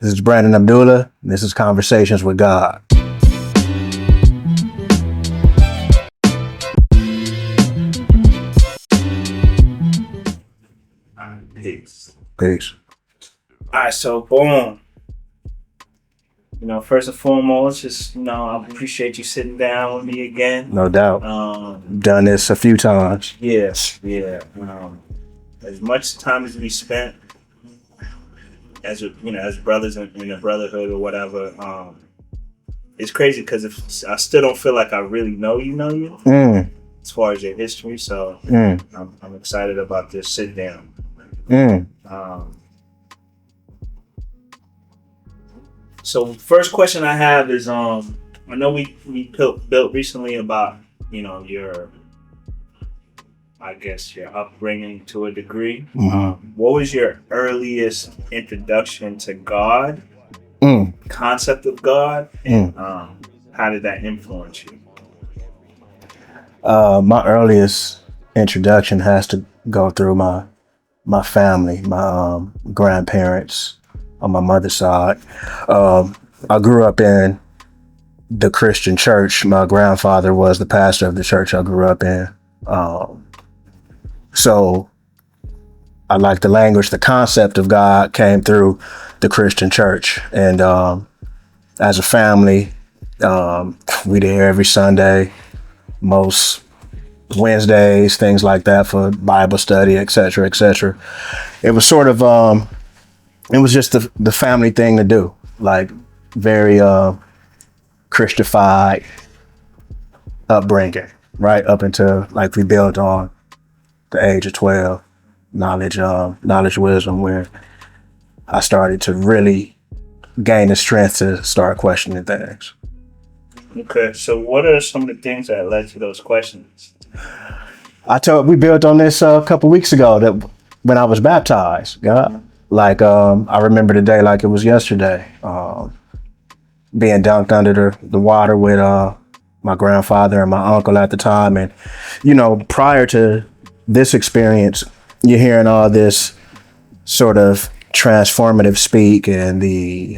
This is Brandon Abdullah. And this is Conversations with God. Peace. Peace. All right, so boom. First and foremost, just I appreciate you sitting down with me again. No doubt. Done this a few times. Yes, yeah. As much time as we spent as as brothers in a brotherhood or whatever, it's crazy because I still don't feel like I really know you. As far as your history, so I'm excited about this sit down. So first question I have is, I know we built recently about, your upbringing to a degree. What was your earliest introduction to God, concept of God, and how did that influence you? My earliest introduction has to go through my family, my grandparents on my mother's side. I grew up in the Christian church. My grandfather was the pastor of the church I grew up in. So I like the language, the concept of God came through the Christian church. And as a family, we there every Sunday, most Wednesdays, things like that for Bible study, et cetera, et cetera. It was sort of, it was just the family thing to do, like very Christified upbringing, right? Up until like we built on the age of 12, knowledge, wisdom, where I started to really gain the strength to start questioning things. Okay, so what are some of the things that led to those questions? We built on this a couple weeks ago that when I was baptized, God. Like, I remember the day like it was yesterday, being dunked under the water with my grandfather and my uncle at the time. And, prior to this experience, you're hearing all this sort of transformative speak and the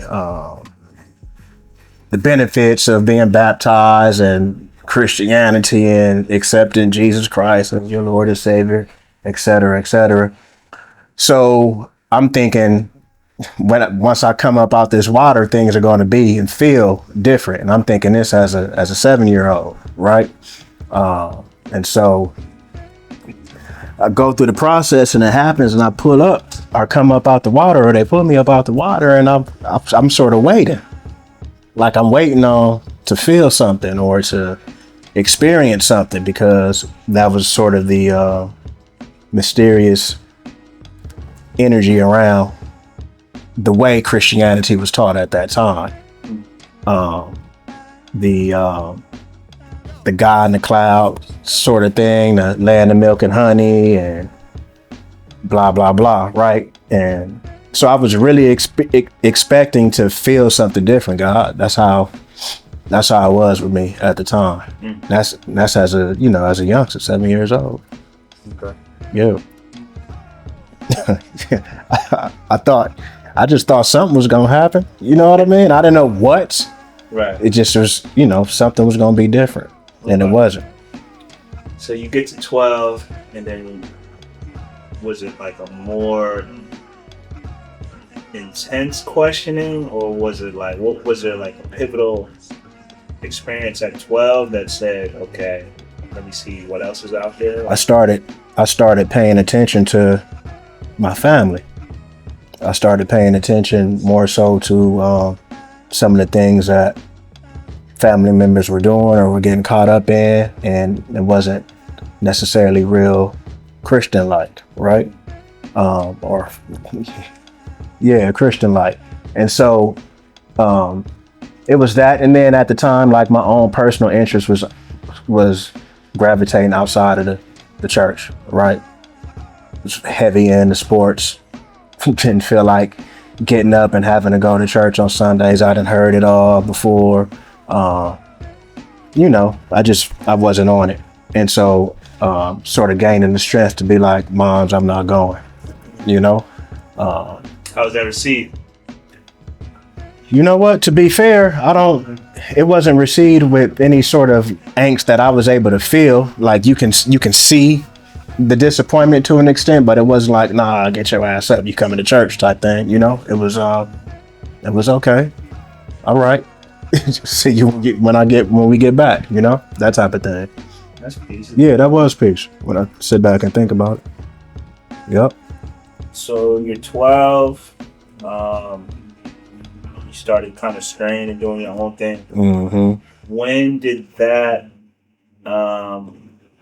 benefits of being baptized and Christianity and accepting Jesus Christ as your Lord and Savior, et cetera, et cetera. So I'm thinking once I come up out this water, things are going to be and feel different. And I'm thinking this as a 7-year-old, right? And so I go through the process and it happens and I pull up or come up out the water, or they pull me up out the water, and I'm sort of waiting. Like I'm waiting to feel something or to experience something, because that was sort of the mysterious energy around the way Christianity was taught at that time. The God in the cloud sort of thing, the land of milk and honey and blah, blah, blah, right? And so I was really expecting to feel something different, God. That's how it was with me at the time. That's as a youngster, 7 years old. Okay. Yeah. I just thought something was gonna happen. You know what I mean? I didn't know what. Right. It just was, something was gonna be different, and it wasn't. So you get to 12, and then was it like a more intense questioning, or was it like, what was there like a pivotal experience at 12 that said, okay, let me see what else is out there? I started paying attention to my family. I started paying attention more so to some of the things that family members were doing or were getting caught up in, and it wasn't necessarily real Christian-like, right? Christian-like. And so it was that, and then at the time, like my own personal interest was gravitating outside of the church, right? It was heavy into sports. Didn't feel like getting up and having to go to church on Sundays. I done heard it all before. I wasn't on it. And so sort of gaining the strength to be like, Moms, I'm not going, How was that received? You know what? To be fair, it wasn't received with any sort of angst that I was able to feel. Like you can see the disappointment to an extent, but it wasn't like, nah, get your ass up, you coming to church type thing. It was okay. All right. See you when we get back, that type of thing. That's peace. Yeah, that was peace when I sit back and think about it. Yep. So you're 12. You started kind of straying and doing your own thing. Mm-hmm. When did that?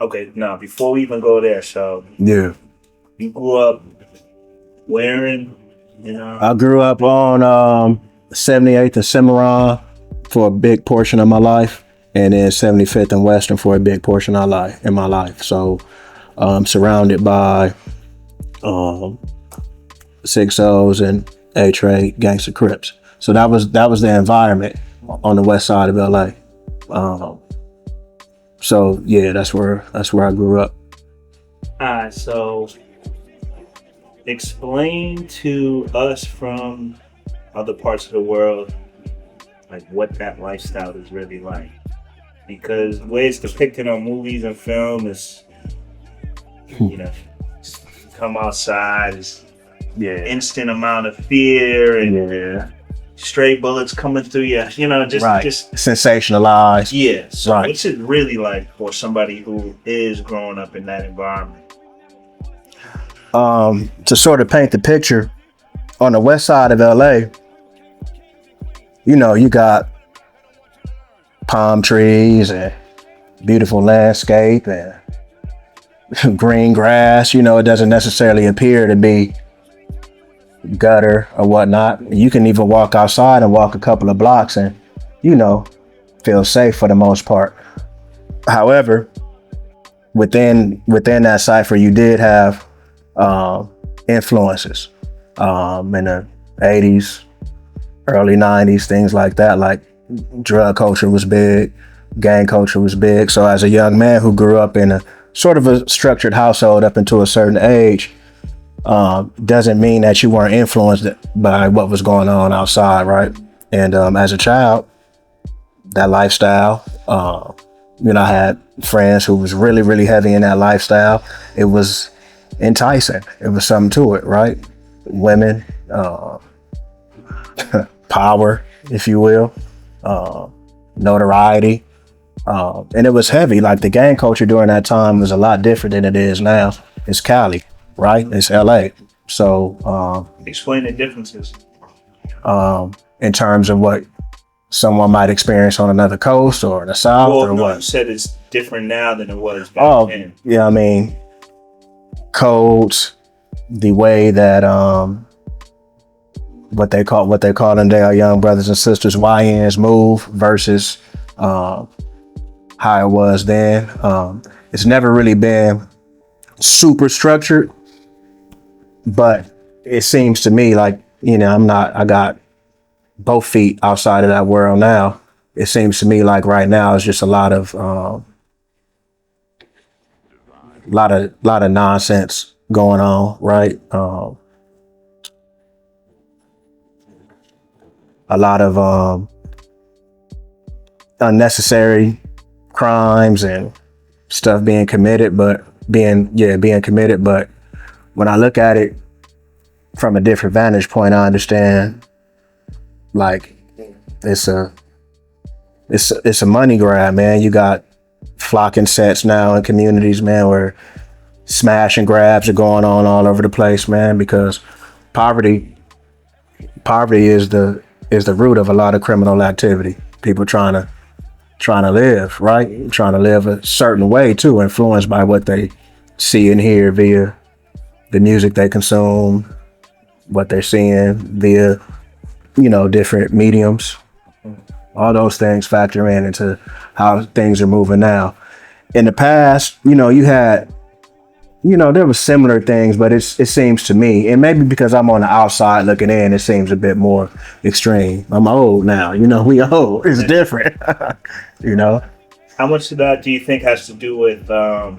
Okay, now before we even go there, so Yeah. you grew up wearing, I grew up on 78th and Cimarron for a big portion of my life, and then 75th and Western for a big portion of my life. So surrounded by 6-0s and A-Trade, Gangster Crips. So that was the environment on the west side of LA. So yeah, that's where I grew up. Alright, so explain to us from other parts of the world, like what that lifestyle is really like. Because the way it's depicted on movies and film is, come outside, it's instant amount of fear and stray bullets coming through you, just sensationalized. Yeah. So right. What's it really like for somebody who is growing up in that environment? To sort of paint the picture, on the west side of LA, you got palm trees and beautiful landscape and green grass. It doesn't necessarily appear to be gutter or whatnot. You can even walk outside and walk a couple of blocks and, feel safe for the most part. However, within that cipher, you did have influences in the 80s, early 90s, things like that. Like drug culture was big, gang culture was big. So as a young man who grew up in a sort of a structured household up until a certain age, doesn't mean that you weren't influenced by what was going on outside, right? And as a child, that lifestyle, I had friends who was really, really heavy in that lifestyle. It was enticing. It was something to it, right? Women, power, if you will, notoriety. And it was heavy. Like the gang culture during that time was a lot different than it is now. It's Cali, right? It's LA. So explain the differences. In terms of what someone might experience on another coast or the South, or what? You said it's different now than it was back then. Yeah, I mean, codes, the way that what they call them, they are young brothers and sisters, YNs move versus how it was then. It's never really been super structured, but it seems to me like, I got both feet outside of that world now. It seems to me like right now it's just a lot of nonsense going on, right? A lot of unnecessary crimes and stuff being committed, but when I look at it from a different vantage point, I understand like it's a money grab, man. You got flocking sets now in communities, man, where smash and grabs are going on all over the place, man, because poverty is the root of a lot of criminal activity. People trying to live, right? Trying to live a certain way too, influenced by what they see and hear via the music they consume, what they're seeing via, different mediums. All those things factor into how things are moving now. In the past, you had, there was similar things, but it seems to me, and maybe because I'm on the outside looking in, it seems a bit more extreme. I'm old now, we old. It's different, How much of that do you think has to do with a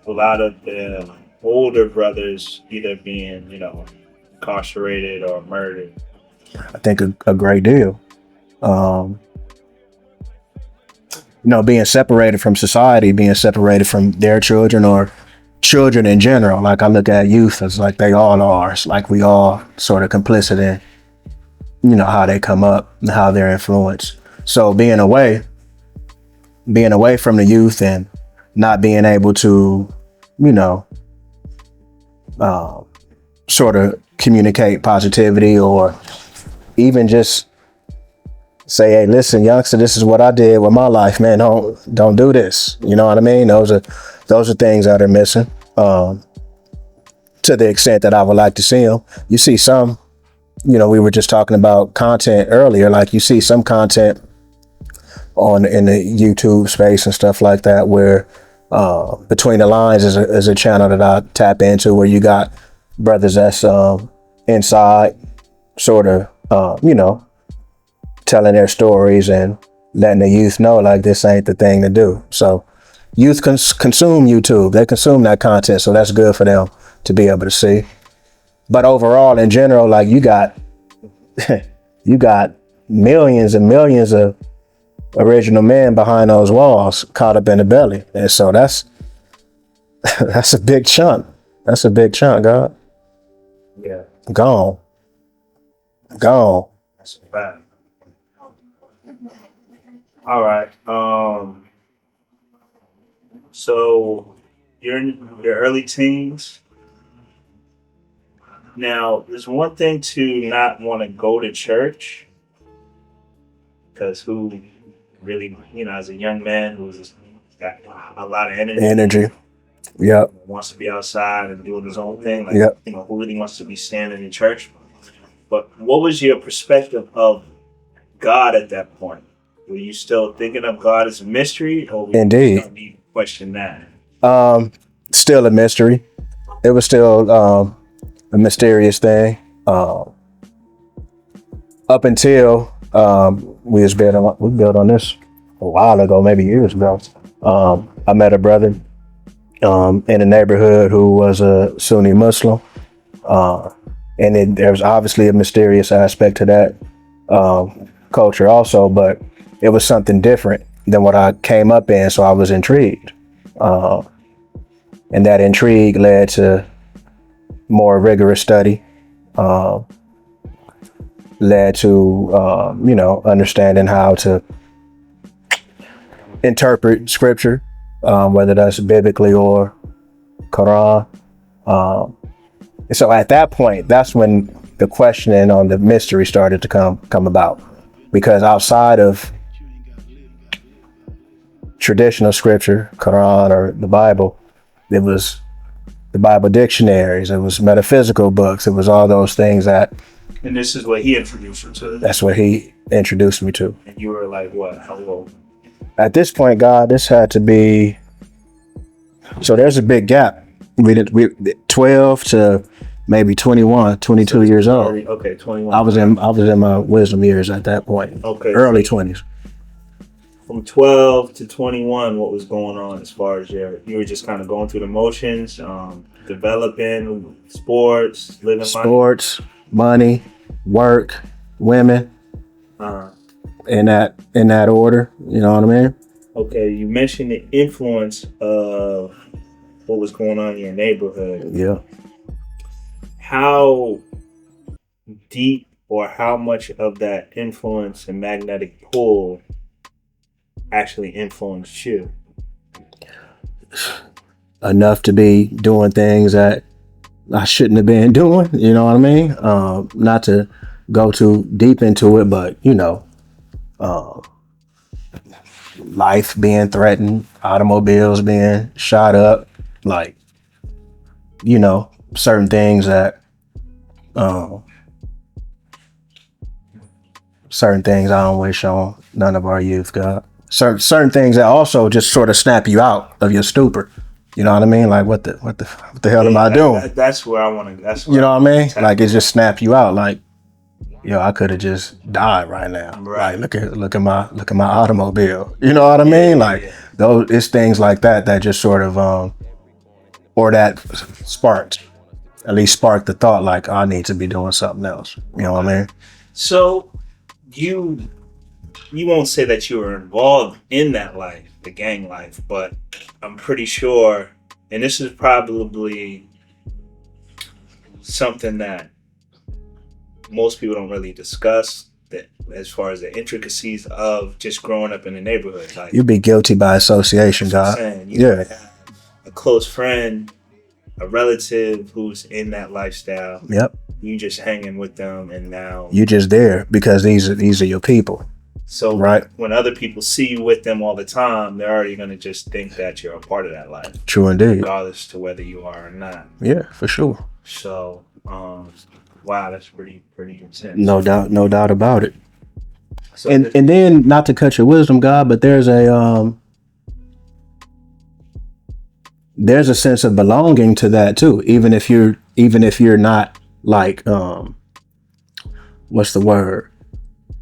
lot of the older brothers either being, incarcerated or murdered? I think a great deal. Being separated from society, being separated from their children or children in general. Like I look at youth as like they all are. It's like we all sort of complicit in, how they come up and how they're influenced. So being away from the youth and not being able to, sort of communicate positivity or even just say, hey, listen, youngster, this is what I did with my life, man. Don't do this. You know what I mean? Those are things that are missing, to the extent that I would like to see them. You see some, we were just talking about content earlier. Like you see some content in the YouTube space and stuff like that, where Between the Lines is a channel that I tap into, where you got brothers that's inside, sort of, telling their stories and letting the youth know like this ain't the thing to do. So youth consume YouTube, they consume that content, so that's good for them to be able to see. But overall, in general, like you got millions and millions of original men behind those walls caught up in the belly, and so that's a big chunk. That's a big chunk, God. Yeah. Gone. That's a fact. All right. So you're in your early teens. Now, there's one thing to not want to go to church, because who really, as a young man who's got a lot of energy. Yep. Wants to be outside and doing his own thing. Like, Yep. Who really wants to be standing in church? But what was your perspective of God at that point? Were you still thinking of God as a mystery, or were Indeed. you starting to question that? Still a mystery. It was still a mysterious thing. Up until we built on this a while ago, maybe years ago. I met a brother in the neighborhood who was a Sunni Muslim, and there was obviously a mysterious aspect to that culture also, but it was something different than what I came up in, so I was intrigued. And that intrigue led to more rigorous study, led to, understanding how to interpret scripture, whether that's biblically or Quran. So at that point, that's when the questioning on the mystery started to come about, because outside of traditional scripture, Quran or the Bible, it was the Bible dictionaries, it was metaphysical books, it was all those things that. And this is what he introduced you to. That's what he introduced me to. And you were like, what? How old? At this point, God, this had to be. So there's a big gap. We 12 to maybe 21, 22 years old. Okay, 21. I was in my wisdom years at that point. Okay. Early 20s. From 12 to 21, what was going on as far as you were just kind of going through the motions, developing, sports, living sports, money, work, women, in that order. You know what I mean? Okay, you mentioned the influence of what was going on in your neighborhood. Yeah. How deep or how much of that influence and magnetic pull actually influenced you? Enough to be doing things that I shouldn't have been doing, you know what I mean? Not to go too deep into it, but life being threatened, automobiles being shot up, like, certain things that certain things I don't wish on none of our youth, God. Certain things that also just sort of snap you out of your stupor. You know what I mean? Like, what the hell am I doing? That's where I want to. That's you know what I mean? Like, it just snap you out. Like, I could have just died right now. Right. Like, look at my automobile. You know what I mean? Like, those, it's things like that just sort of or that sparked the thought, like, I need to be doing something else. You know what I mean? So you you won't say that you were involved in that life, the gang life, but I'm pretty sure, and this is probably something that most people don't really discuss, that as far as the intricacies of just growing up in the neighborhood. Like, You'd be guilty by association, God. You have a close friend, a relative who's in that lifestyle. Yep. You just hanging with them, and now you just there because these are your people. So right. When other people see you with them all the time, they're already going to just think that you're a part of that life. True indeed. Regardless to whether you are or not. Yeah, for sure. So, wow, that's pretty intense. No doubt about it. So and then, not to cut your wisdom, God, but there's a sense of belonging to that too. Even if you're not like what's the word?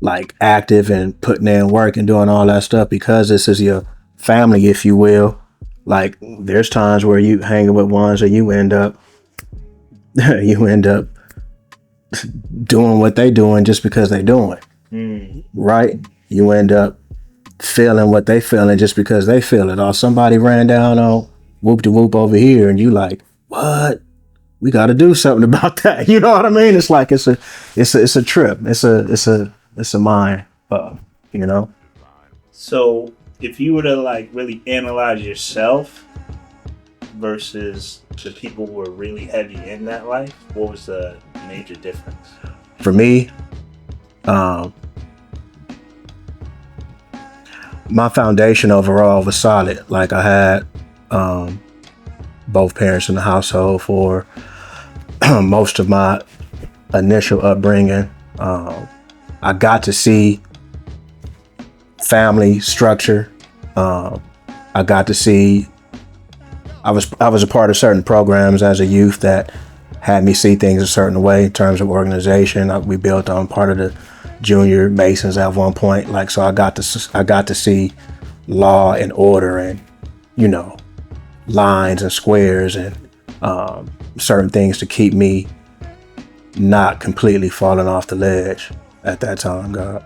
Like active and putting in work and doing all that stuff, because this is your family, if you will. Like there's times where you hanging with ones and you end up doing what they doing just because they doing. Right? You end up feeling what they feeling just because they feel it. Or somebody ran down on whoop de whoop over here and you like, what? We got to do something about that. You know what I mean? It's like it's a trip. It's a mind, you know? So if you were to like really analyze yourself versus the people who are really heavy in that life, what was the major difference? For me, my foundation overall was solid. Like I had both parents in the household for most of my initial upbringing. I got to see family structure. I got to see. I was a part of certain programs as a youth that had me see things a certain way in terms of organization. We built on part of the junior Masons at one point. Like, so I got to see law and order and, you know, lines and squares and certain things to keep me not completely falling off the ledge at that time, God.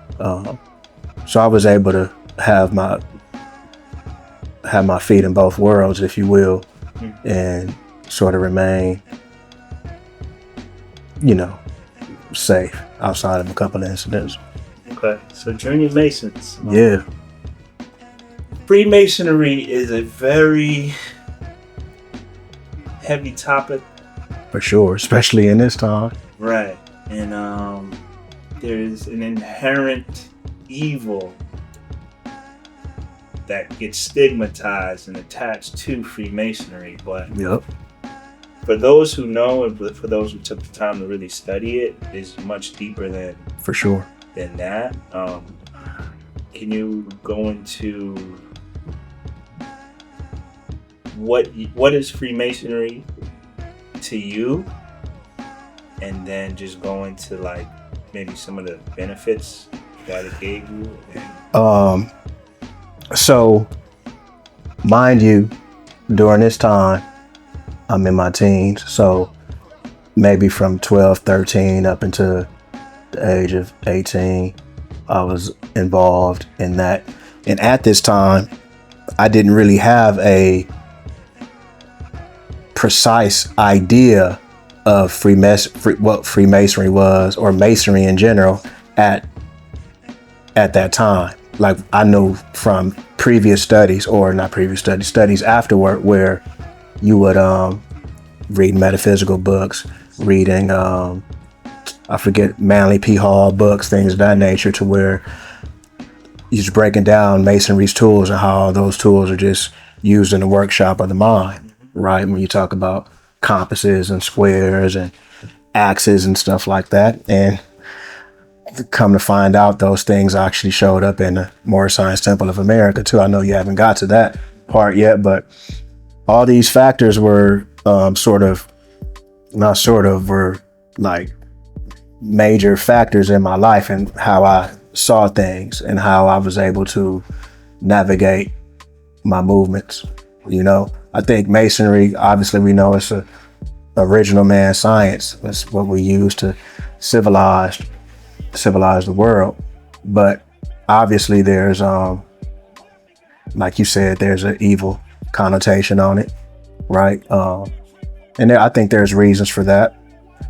So I was able to have my feet in both worlds, if you will, and sort of remain, you know, safe outside of a couple of incidents. Okay, so junior Masons. Yeah. Freemasonry is a very heavy topic. For sure, especially in this time. Right, and there's an inherent evil that gets stigmatized and attached to Freemasonry, but yep. For those who know and for those who took the time to really study it, is much deeper than for sure than that. Can you go into what is Freemasonry to you, and then just go into like maybe some of the benefits that it gave you? So, mind you, during this time, I'm in my teens. So maybe from 12, 13 up until the age of 18, I was involved in that. And at this time, I didn't really have a precise idea of what Freemasonry was, or Masonry in general at that time. Like I know from previous studies, or not previous studies, studies afterward, where you would read metaphysical books, reading I forget, Manly P. Hall books, things of that nature, to where you're just breaking down Masonry's tools and how those tools are just used in the workshop of the mind, right? When you talk about compasses and squares and axes and stuff like that. And come to find out, those things actually showed up in the Moorish Science Temple of America too. I know you haven't got to that part yet, but all these factors were were like major factors in my life and how I saw things and how I was able to navigate my movements. You know, I think Masonry, obviously we know it's a original man science. That's what we use to civilize the world. But obviously there's like you said, there's an evil connotation on it, right? And I think there's reasons for that,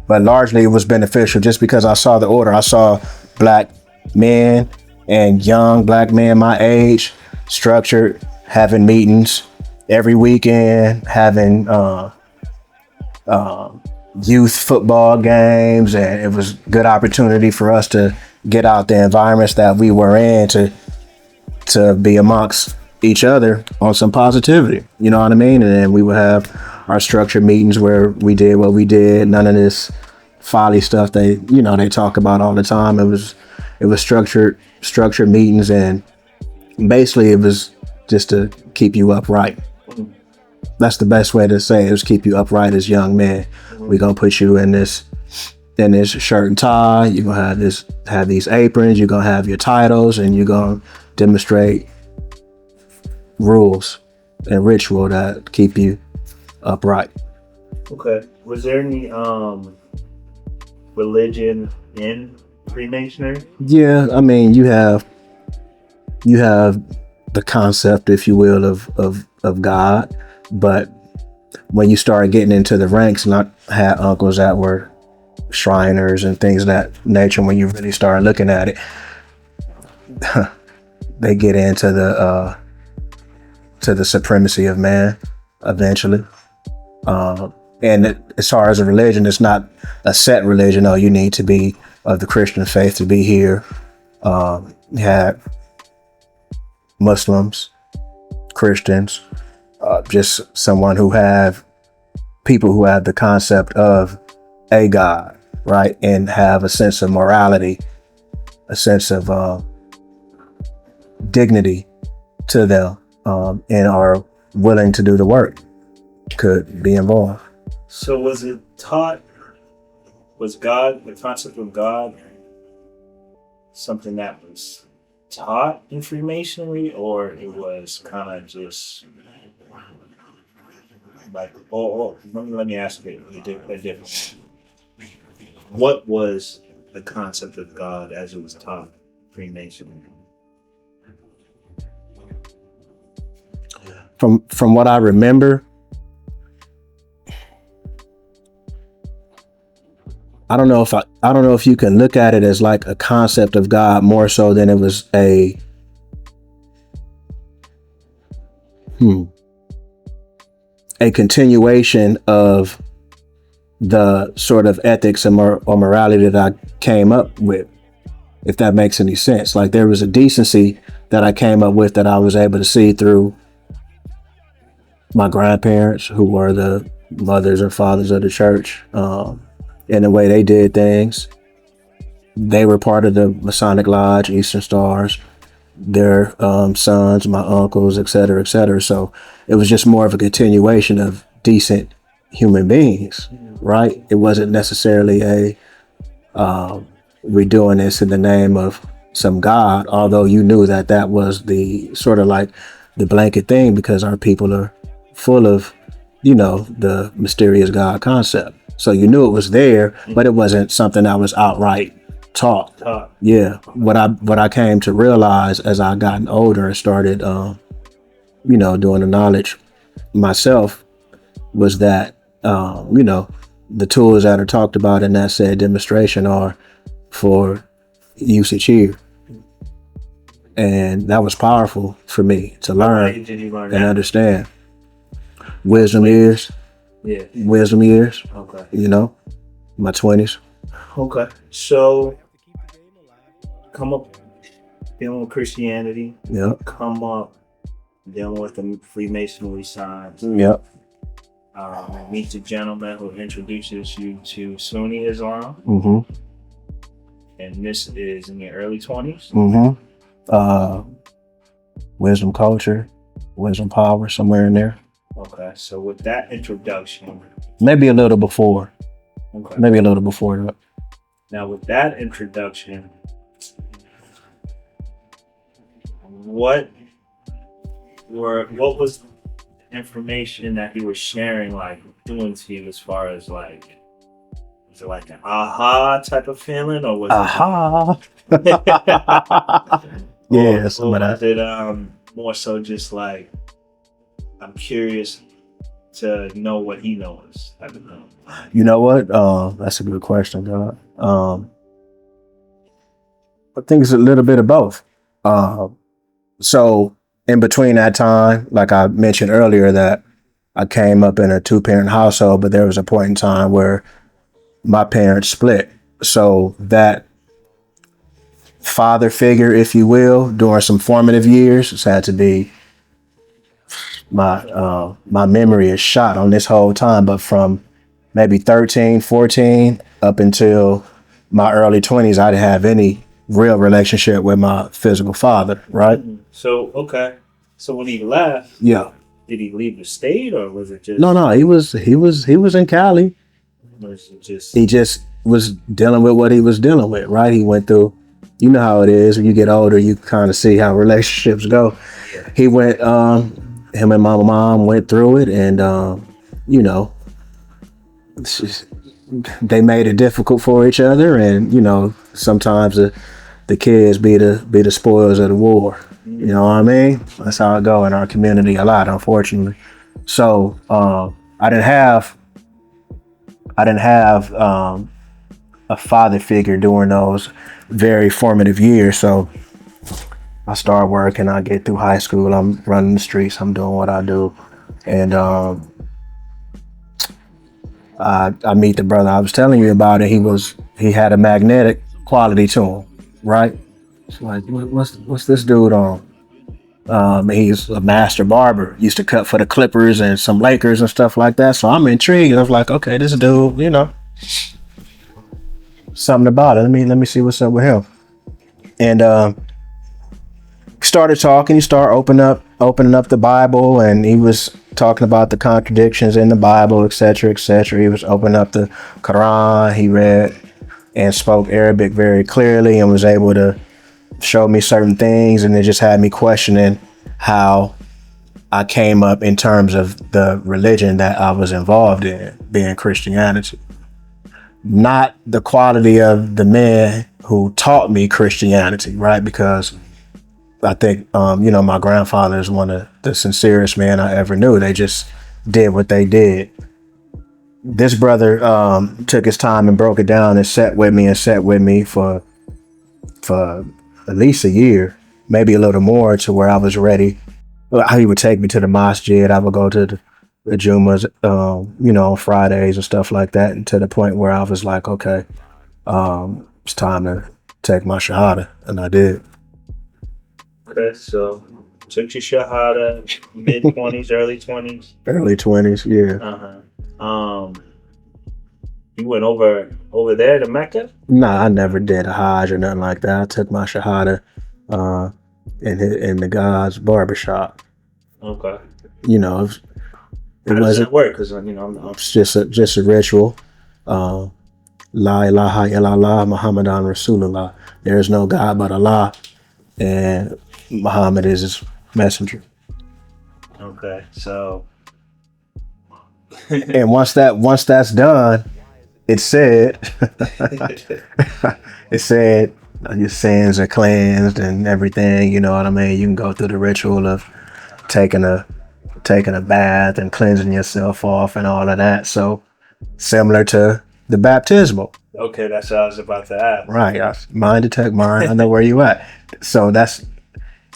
but largely it was beneficial just because I saw the order. I saw black men and young black men my age structured, having meetings every weekend, having youth football games, and it was good opportunity for us to get out the environments that we were in to be amongst each other on some positivity, you know what I mean? And then we would have our structured meetings where we did what we did. None of this folly stuff they talk about all the time. It was structured meetings, and basically it was just to keep you upright. That's the best way to say it, was keep you upright as young men. We're gonna put you in this shirt and tie. You're gonna have these aprons. You're gonna have your titles, and you're gonna demonstrate rules and ritual that keep you upright. Okay. Was there any religion in Freemasonry? Yeah, I mean, you have the concept, if you will, of God, but when you start getting into the ranks, and I had uncles that were Shriners and things of that nature, when you really start looking at it, they get into the supremacy of man eventually. And as far as a religion, it's not a set religion. Oh, you need to be of the Christian faith to be here. You had Muslims, Christians, just someone people who have the concept of a God, right? And have a sense of morality, a sense of dignity to them, and are willing to do the work, could be involved. So was the concept of God, something that was taught in Freemasonry, or it was kind of just like, let me ask you a different. What was the concept of God as it was taught in Freemasonry? From what I remember, I don't know if you can look at it as like a concept of God more so than it was a continuation of the sort of ethics and or morality that I came up with, if that makes any sense. Like, there was a decency that I came up with that I was able to see through my grandparents, who were the mothers and fathers of the church, in the way they did things. They were part of the Masonic Lodge, Eastern Stars, their sons, my uncles, et cetera, et cetera. So it was just more of a continuation of decent human beings, right? It wasn't necessarily we're doing this in the name of some God, although you knew that was the sort of like the blanket thing, because our people are full of, the mysterious God concept. So you knew it was there, but it wasn't something that was outright taught. Yeah. What I came to realize as I gotten older and started, doing the knowledge myself, was that, the tools that are talked about in that said demonstration are for usage here. And that was powerful for me to learn and understand. Wisdom years. Yeah. Wisdom years. Okay. My 20s. Okay. So, come up dealing with Christianity. Yep. Come up dealing with the Freemasonry signs. Yep. Meet the gentleman who introduces you to Sunni Islam. Mm-hmm. And this is in your early 20s. Mm-hmm. Wisdom culture, wisdom power, somewhere in there. Okay, so with that introduction, maybe a little before. Okay. Maybe a little before that. Now, with that introduction, what was the information that he was sharing, like doing to you, as far as like, was it like an aha type of feeling, or was aha? Yeah, some of was that. it more so just like I'm curious to know what he knows? I don't know. You know what? That's a good question, God. I think it's a little bit of both. Uh, so in between that time, like I mentioned earlier, that I came up in a two-parent household, but there was a point in time where my parents split. So that father figure, if you will, during some formative years, it's had to be my memory is shot on this whole time, but from maybe 13, 14 up until my early 20s, I didn't have any real relationship with my physical father, right? So okay. So when he left, Yeah. did he leave the state, or was it just? No, he was in Cali. Was it just? He just was dealing with what he was dealing with, right? He went through, you know how it is when you get older, you kind of see how relationships go. He went, him and my mom went through it, and you know, it's just, they made it difficult for each other, and sometimes the kids be the spoils of the war. You know what I mean? That's how it go in our community a lot, unfortunately. So I didn't have a father figure during those very formative years. So I start working, I get through high school, I'm running the streets, I'm doing what I do, and I meet the brother I was telling you about it. He had a magnetic quality to him, right? It's like, what's this dude on? He's a master barber. Used to cut for the Clippers and some Lakers and stuff like that. So I'm intrigued. I was like, okay, this dude, something about it. Let me see what's up with him. And started talking. He started opening up the Bible, and he was talking about the contradictions in the Bible, etc., etc. He was opening up the Quran. He read and spoke Arabic very clearly, and was able to show me certain things, and it just had me questioning how I came up in terms of the religion that I was involved in, being Christianity. Not the quality of the man who taught me Christianity, right? Because I think, my grandfather is one of the sincerest men I ever knew. They just did what they did. This brother took his time and broke it down and sat with me for at least a year, maybe a little more, to where I was ready. He would take me to the masjid. I would go to the Jumas, on Fridays and stuff like that, and to the point where I was like, okay, it's time to take my shahada, and I did. Okay, so took your shahada, mid-20s, early 20s. Early 20s, yeah. You went over there to Mecca? Nah, I never did a Hajj or nothing like that. I took my shahada in the God's barbershop. Okay. It How does wasn't. that work? Because It's just a ritual. La ilaha illallah Muhammadan Rasulullah. There is no God but Allah, and Muhammad is his messenger. okay. So And once that's done, it said it said your sins are cleansed and everything. You know what I mean? You can go through the ritual of taking a bath and cleansing yourself off and all of that. So similar to the baptismal. okay, that's what I was about to ask. Right. Mind detect mind. I know where you at. So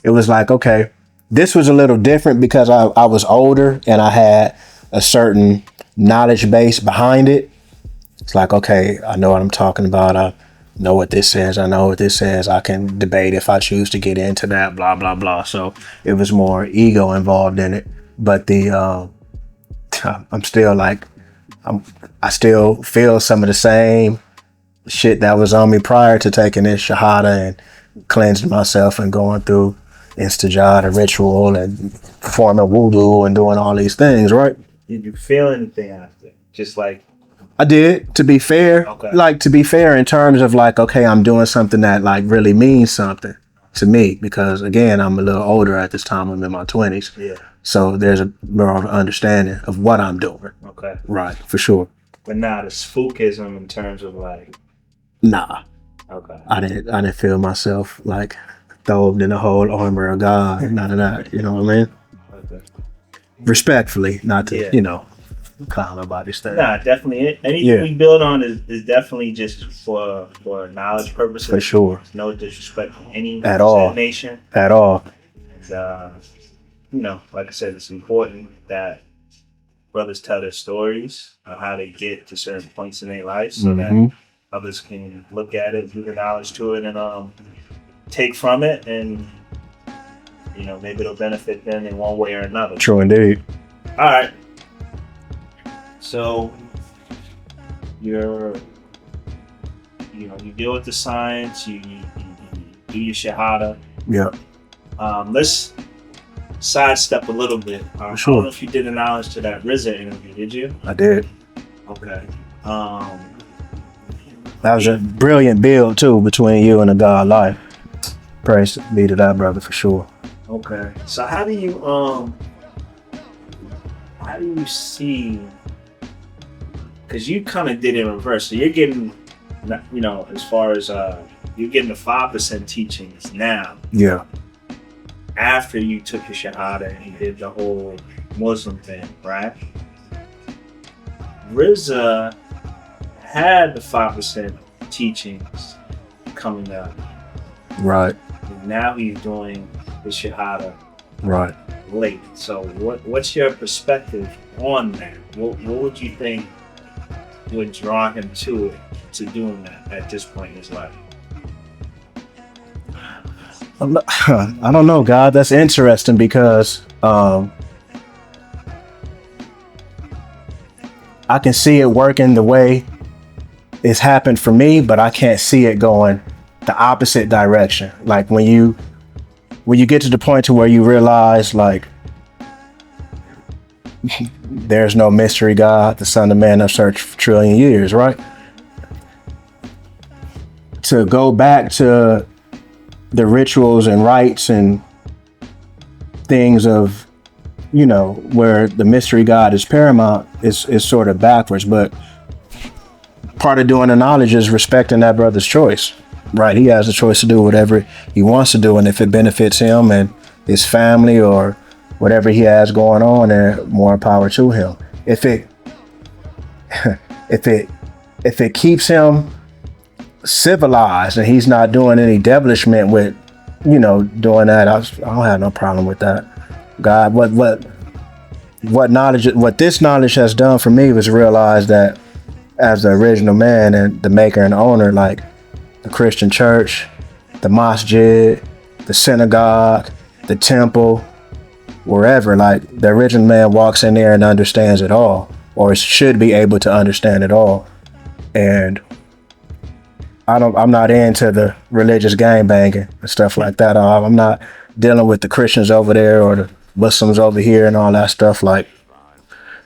it was like, okay, this was a little different because I was older and I had a certain knowledge base behind it. It's like, okay, I know what I'm talking about. I know what this says. I know what this says. I can debate if I choose to get into that, blah, blah, blah. So it was more ego involved in it. But I'm still like, I still feel some of the same shit that was on me prior to taking this shahada and cleansing myself and going through istajad and ritual and performing wudu and doing all these things, right? Did you feel anything after? Just like I did, to be fair. Okay. Like, to be fair in terms of like, okay, I'm doing something that like really means something to me, because again, I'm a little older at this time. I'm in my 20s. Yeah. So there's a more of an understanding of what I'm doing. Okay. Right, for sure. But not a spookism in terms of like. Nah, Okay. I didn't feel myself like Throwed in the whole armor of God. None of that. You know what I mean? Okay. Respectfully, not to, Yeah. clown nobody's thing. Nah, definitely. Anything Yeah. we build on is definitely just for knowledge purposes. For sure. No disrespect to any At all. nation. At all. And, like I said, it's important that brothers tell their stories of how they get to certain points in their life, so that others can look at it, do the knowledge to it, and take from it, and maybe it'll benefit them in one way or another. True indeed. All right. So you deal with the science, you do your shahada. Yeah. Let's sidestep a little bit. Sure. I don't know if you did a knowledge to that RZA interview, did you? I did. Okay. That was a brilliant build too between you and the God life. Praise be to that brother for sure. Okay. So how do you see? Because you kind of did it in reverse. So you're getting, as far as you're getting the 5% teachings now. Yeah. After you took your shahada and you did the whole Muslim thing, right? RZA had the 5% teachings coming up. Right. And now he's doing the shahada Right. late. So what's your perspective on that? What would you think would draw him to doing that at this point in his life? I don't know, God. That's interesting because I can see it working the way it's happened for me, but I can't see it going the opposite direction. Like when you get to the point to where you realize, like, there's no mystery God, the Son of Man have searched for trillion years, right? To go back to the rituals and rites and things of, where the mystery God is paramount is sort of backwards. But part of doing the knowledge is respecting that brother's choice, right? He has a choice to do whatever he wants to do. And if it benefits him and his family or whatever he has going on, then more power to him. If it keeps him civilized and he's not doing any devilishment with, doing that, I don't have no problem with that. God, what this knowledge has done for me was realize that as the original man and the maker and owner, like the Christian church, the masjid, the synagogue, the temple, wherever, like the original man walks in there and understands it all, or should be able to understand it all. And I'm not into the religious gangbanging and stuff like that. I'm not dealing with the Christians over there or the Muslims over here and all that stuff. Like,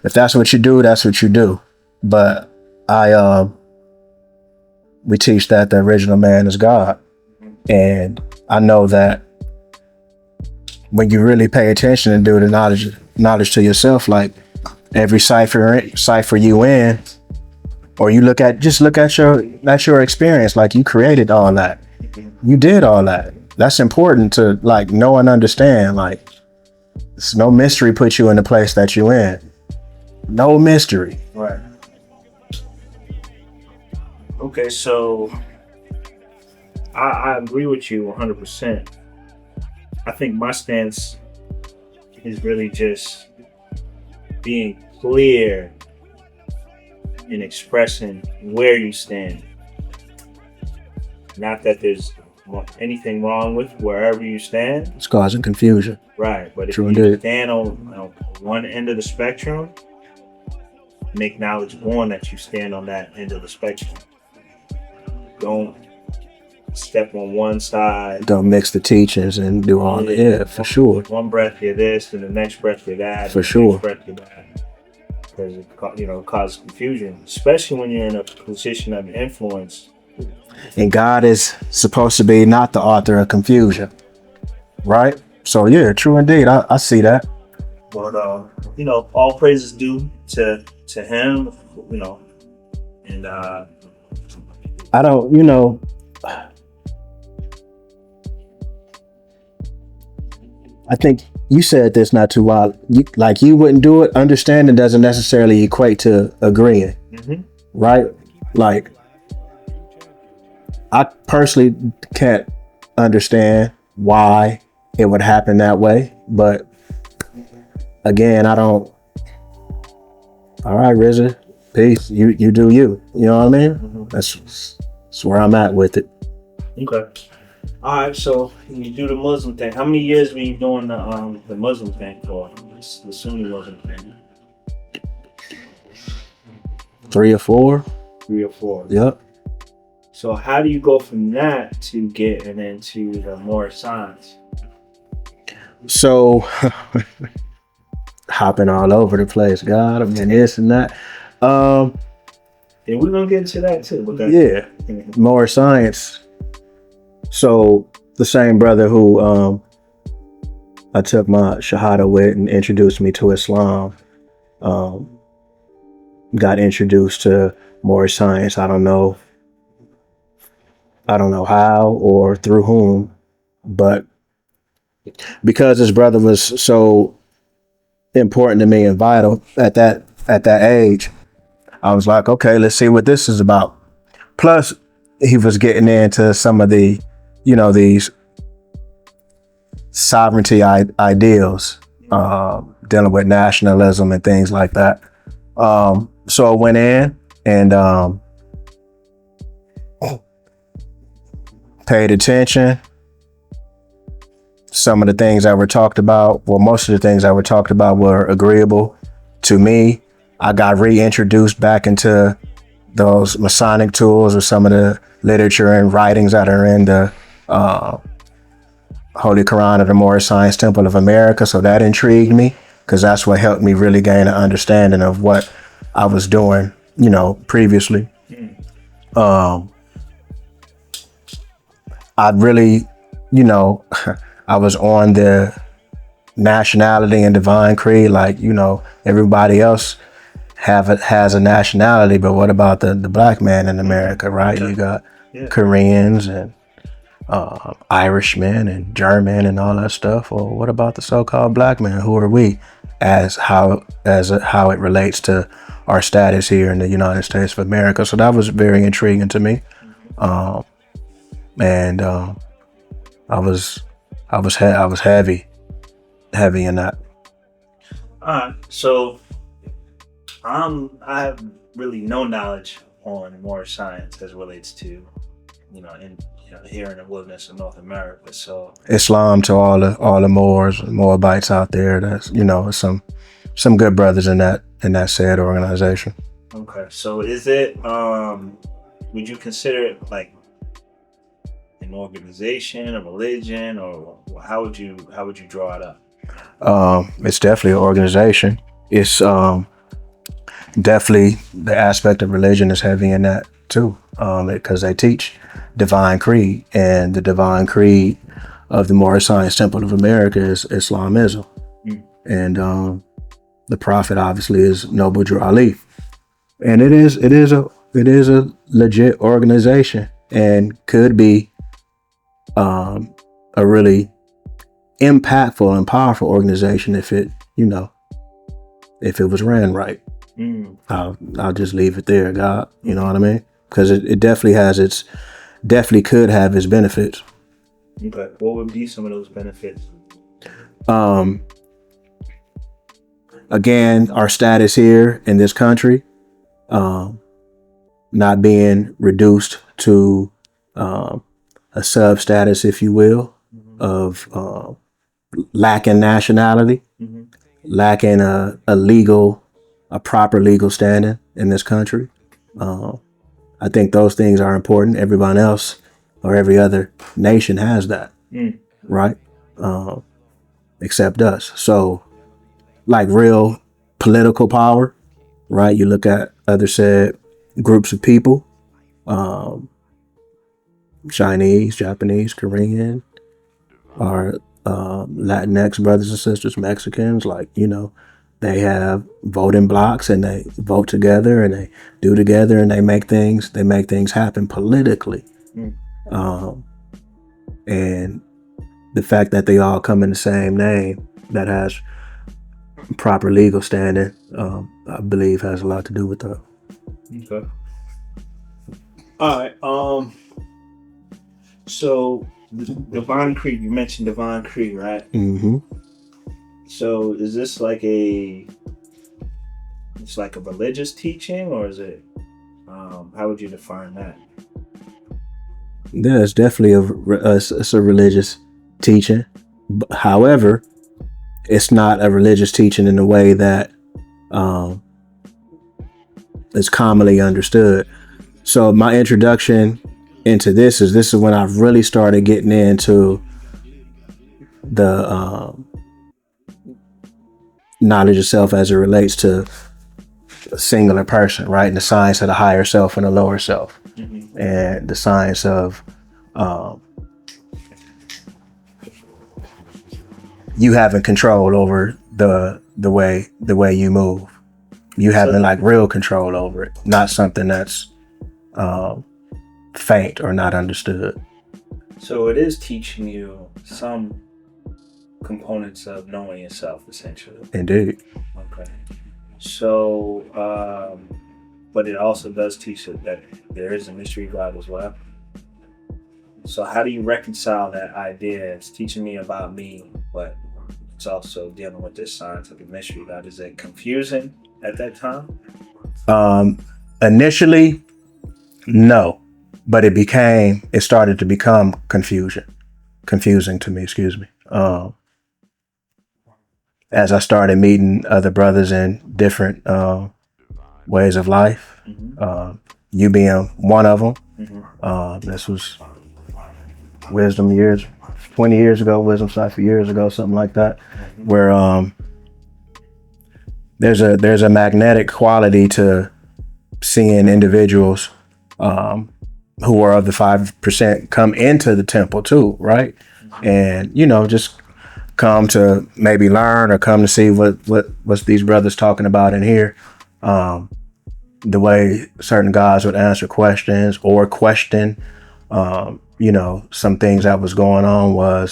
if that's what you do, that's what you do. But we teach that the original man is God. And I know that when you really pay attention and do the knowledge to yourself, like every cipher you in, or you look at your experience, like you created all that. You did all that. That's important to like know and understand. Like, it's no mystery put you in the place that you in. No mystery. Right. Okay, so I agree with you 100%. I think my stance is really just being clear in expressing where you stand. Not that there's anything wrong with wherever you stand. It's causing confusion. Right, but if True you indeed. stand on one end of the spectrum, make knowledge born that you stand on that end of the spectrum. Don't step on one side. Don't mix the teachings and do all that. Yeah, for sure. One breath you're this, and the next breath you're that. For sure. Next breath you're that. Because it causes confusion, especially when you're in a position of influence. And God is supposed to be not the author of confusion, right? So yeah, true indeed. I see that. But all praises due to him. And I don't. I think you said this not too while. You wouldn't do it. Understanding doesn't necessarily equate to agreeing, right? Like, I personally can't understand why it would happen that way, but again, I don't. All right, RZA, peace. You do you. You know what I mean? That's where I'm at with it. Okay. All right. So you do the Muslim thing. How many years were you doing the Muslim thing for? The Sunni Muslim thing? 3 or 4. 3 or 4. Yep. So how do you go from that to getting into the Moorish science? So hopping all over the place, God, I mean this and that. Yeah, we're gonna get into that too. But Yeah, more science. So the same brother who I took my Shahada with and introduced me to Islam, got introduced to more science. I don't know how or through whom, but because his brother was so important to me and vital at that age, I was like, okay, let's see what this is about. Plus, he was getting into some of the, these sovereignty ideals, dealing with nationalism and things like that. So I went in and paid attention. Some of the things that were talked about, well, most of the things that were talked about were agreeable to me. I got reintroduced back into those Masonic tools or some of the literature and writings that are in the Holy Quran of the Moorish Science Temple of America. So that intrigued me because that's what helped me really gain an understanding of what I was doing, previously. I really, I was on the nationality and divine creed, like, everybody else has a nationality, but what about the black man in America, right? You got Koreans and Irishmen and German and all that stuff. Or what about the so-called black man? Who are we as how it relates to our status here in the United States of America? So that was very intriguing to me. And I was heavy in that. So I have really no knowledge on Moorish science as relates to, here in the wilderness of North America. So Islam to all the Moors, Moabites out there. That's some good brothers in that said organization. Okay, so is it? Would you consider it like an organization, a religion, or how would you draw it up? It's definitely an organization. It's definitely the aspect of religion is heavy in that too, because they teach divine creed, and the divine creed of the Moorish Science Temple of America is Islamism, and the prophet obviously is Noble Drew Ali, and it is a legit organization and could be a really impactful and powerful organization if it was ran right. I'll just leave it there, God. You know what I mean? Because it definitely could have its benefits. Okay. What would be some of those benefits? Again, our status here in this country, not being reduced to a sub status, if you will, of lacking nationality, lacking a proper legal standing in this country. I think those things are important. Everyone else or every other nation has that, right? Except us. So, like real political power, right? You look at other said groups of people, Chinese, Japanese, Korean, our Latinx brothers and sisters, Mexicans, they have voting blocks and they vote together and they do together and they make things happen politically. And the fact that they all come in the same name that has proper legal standing, I believe has a lot to do with that. Okay. All right. So Divine Creed, you mentioned Divine Creed, right? Mm-hmm. So is this like it's like a religious teaching, or is it, how would you define that? Yeah, it's definitely it's a religious teaching. However, it's not a religious teaching in the way that is commonly understood. So my introduction into this is when I really started getting into the knowledge of self as it relates to a singular person, right? And the science of the higher self and the lower self, Mm-hmm. and the science of you having control over the way you move. You having like real control over it, not something that's faint or not understood. So it is teaching you some components of knowing yourself, essentially. Indeed. Okay. So, but it also does teach us that there is a mystery God as well. So how do you reconcile that idea? It's teaching me about me, but it's also dealing with this scientific mystery God. Is it confusing at that time? Initially, no, but it started to become confusing to me, excuse me. As I started meeting other brothers in different ways of life, Mm-hmm. You being one of them. Mm-hmm. This was wisdom years, 20 years ago, wisdom cipher years ago, something like that, Mm-hmm. where there's a magnetic quality to seeing individuals who are of the 5% come into the temple too, right? Mm-hmm. And just come to maybe learn or come to see what's these brothers talking about in here. The way certain guys would answer questions or question, some things that was going on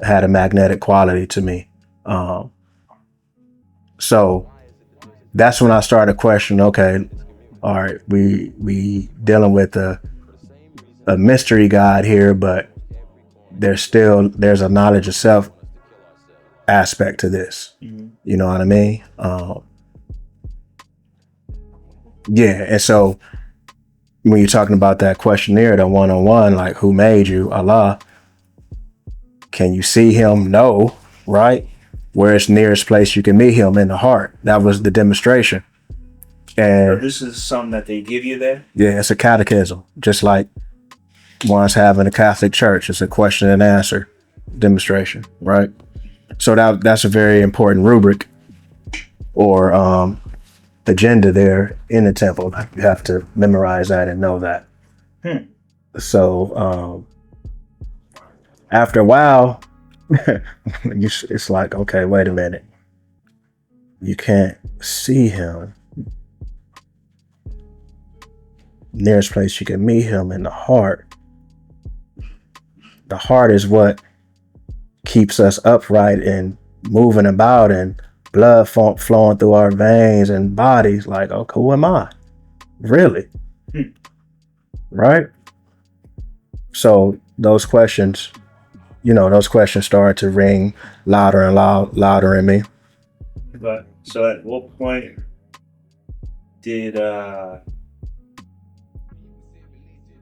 had a magnetic quality to me. So that's when I started questioning, okay, all right, we dealing with a mystery God here, but there's a knowledge of self aspect to this. Mm-hmm. You know what I mean? Yeah. And so when you're talking about that questionnaire, the one-on-one, like who made you? Allah. Can you see him? No. Right? Where's the nearest place you can meet him? In the heart. That was the demonstration. And So this is something that they give you there? Yeah, it's a catechism. Just like one's having a Catholic church. It's a question and answer demonstration. Right? So that's a very important rubric or agenda there in the temple. You have to memorize that and know that. So after a while, it's like, okay, wait a minute. You can't see him. Nearest place you can meet him in the heart. The heart is what keeps us upright and moving about and blood flowing through our veins and bodies. Like, okay, who am I? Really? Right? So those questions started to ring louder and louder in me. But so at what point did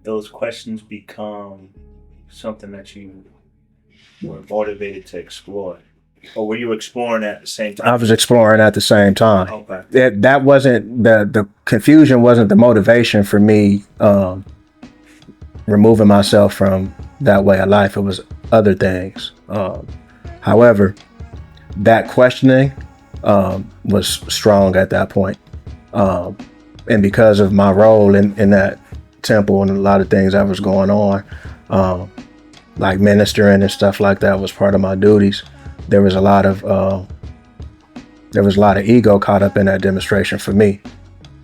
those questions become something that you were motivated to explore? Or were you exploring at the same time? I was exploring at the same time. Okay. That wasn't the confusion wasn't the motivation for me removing myself from that way of life. It was other things. However, that questioning was strong at that point. And because of my role in that temple and a lot of things that was going on, like ministering and stuff like that was part of my duties. There was a lot of ego caught up in that demonstration for me.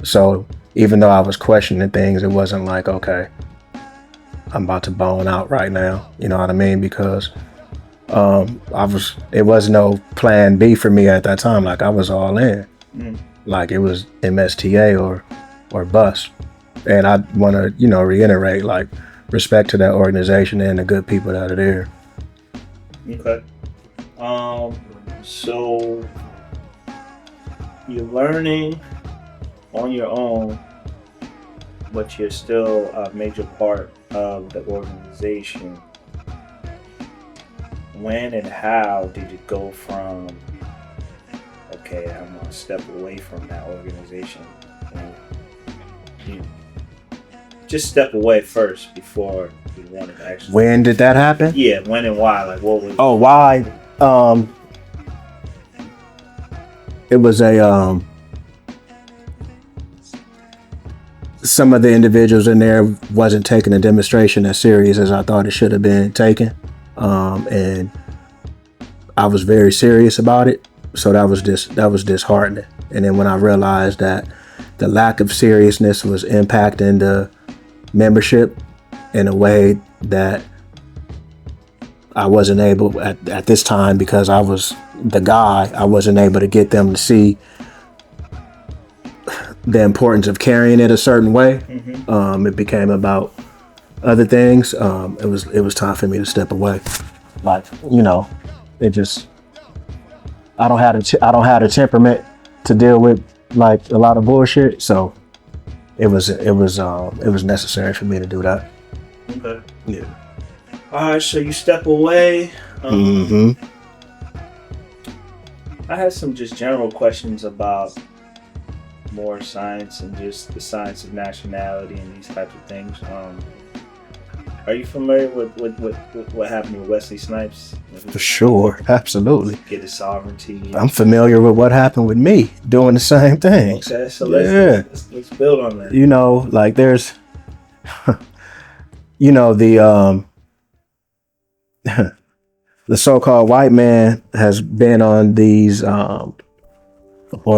So even though I was questioning things, it wasn't like, okay, I'm about to bone out right now. You know what I mean? Because It was no plan B for me at that time. Like I was all in. Like it was MSTA or bust. And I want to, reiterate, like, respect to that organization and the good people that are there. Okay. So you're learning on your own, but you're still a major part of the organization. When and how did you go from, okay, I'm gonna step away from that organization? You just step away first before you wanted to actually. When did that happen? Yeah, when and why? Like, what was? Oh, why? It was some of the individuals in there wasn't taking the demonstration as serious as I thought it should have been taken. And I was very serious about it. So that was disheartening. And then when I realized that the lack of seriousness was impacting the membership in a way that I wasn't able at this time, because I was the guy, I wasn't able to get them to see the importance of carrying it a certain way. It became about other things. It was time for me to step away. Like, it just, I don't have the temperament to deal with like a lot of bullshit. So it was necessary for me to do that. Okay. Yeah. All right. So you step away. I had some just general questions about more science and just the science of nationality and these types of things. Are you familiar with what happened with Wesley Snipes? For sure, absolutely. Get his sovereignty. I'm familiar with what happened with me doing the same things. Okay, so let's build on that. Like there's, the so-called white man has been on these, on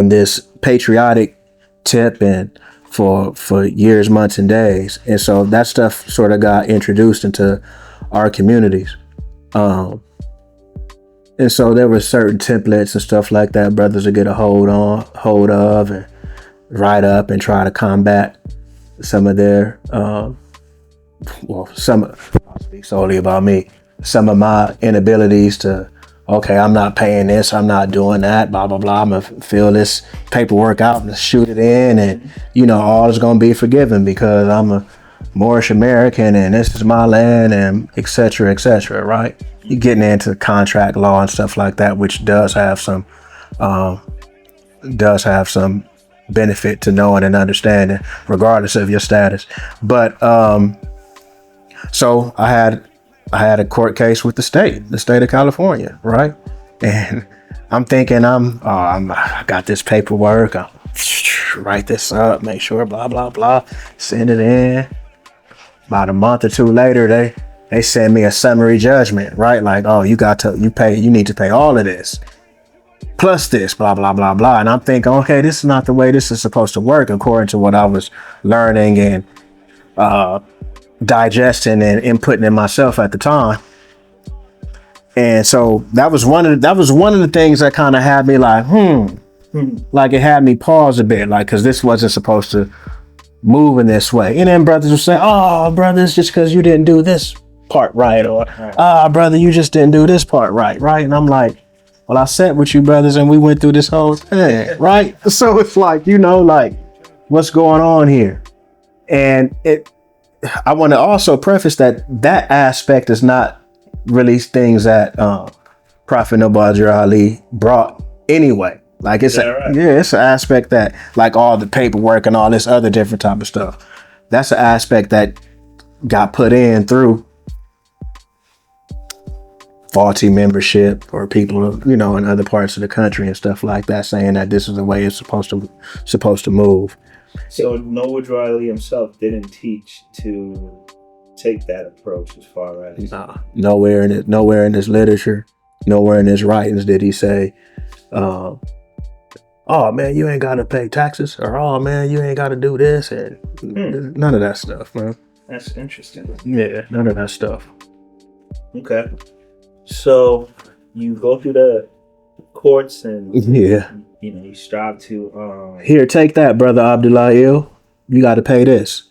this patriotic tip and for years, months, and days. And so that stuff sort of got introduced into our communities. And so there were certain templates and stuff like that brothers would get a hold of and write up and try to combat some of their, I'll speak solely about me, some of my inabilities to, okay, I'm not paying this, I'm not doing that, blah, blah, blah. I'm going to fill this paperwork out and shoot it in, and, all is going to be forgiven because I'm a Moorish American and this is my land, and et cetera, right? You're getting into contract law and stuff like that, which does have some benefit to knowing and understanding, regardless of your status. But so I had a court case with the state of California, right? And I'm thinking I got this paperwork, I'll write this up, make sure, blah, blah, blah, send it in. About a month or two later, they send me a summary judgment, right? Like, oh, you need to pay all of this, plus this, blah, blah, blah, blah. And I'm thinking, okay, this is not the way this is supposed to work, according to what I was learning and digesting and inputting in myself at the time. And so that was one of the things that kind of had me like, like it had me pause a bit, like, because this wasn't supposed to move in this way. And then brothers would say, oh, brothers, just because you didn't do this part right, or brother, you just didn't do this part right. And I'm like, well, I sat with you brothers and we went through this whole thing, right? So it's like, like, what's going on here? And I want to also preface that aspect is not really things that Prophet Noble Ali brought anyway. Like it's it's an aspect that, like all the paperwork and all this other different type of stuff, that's an aspect that got put in through faulty membership or people, in other parts of the country and stuff like that, saying that this is the way it's supposed to move. So Noble Ali himself didn't teach to take that approach as far as nowhere in his literature, nowhere in his writings did he say, oh man, you ain't gotta pay taxes, or oh man, you ain't gotta do this, and none of that stuff, man. That's interesting. Yeah, none of that stuff. Okay. So you go through the courts and Yeah. you strive to Here, take that, brother Abdullah. You got to pay this.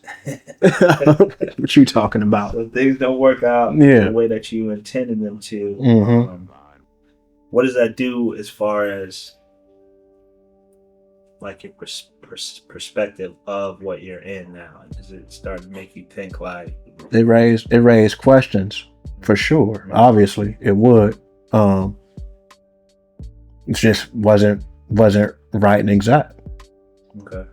What you talking about? so things don't work out Yeah. the way that you intended them to. Mhm. What does that do as far as like your perspective of what you're in now? Does it start to make you think like It raised questions for sure. Obviously, it would. It just wasn't right and exact. okay?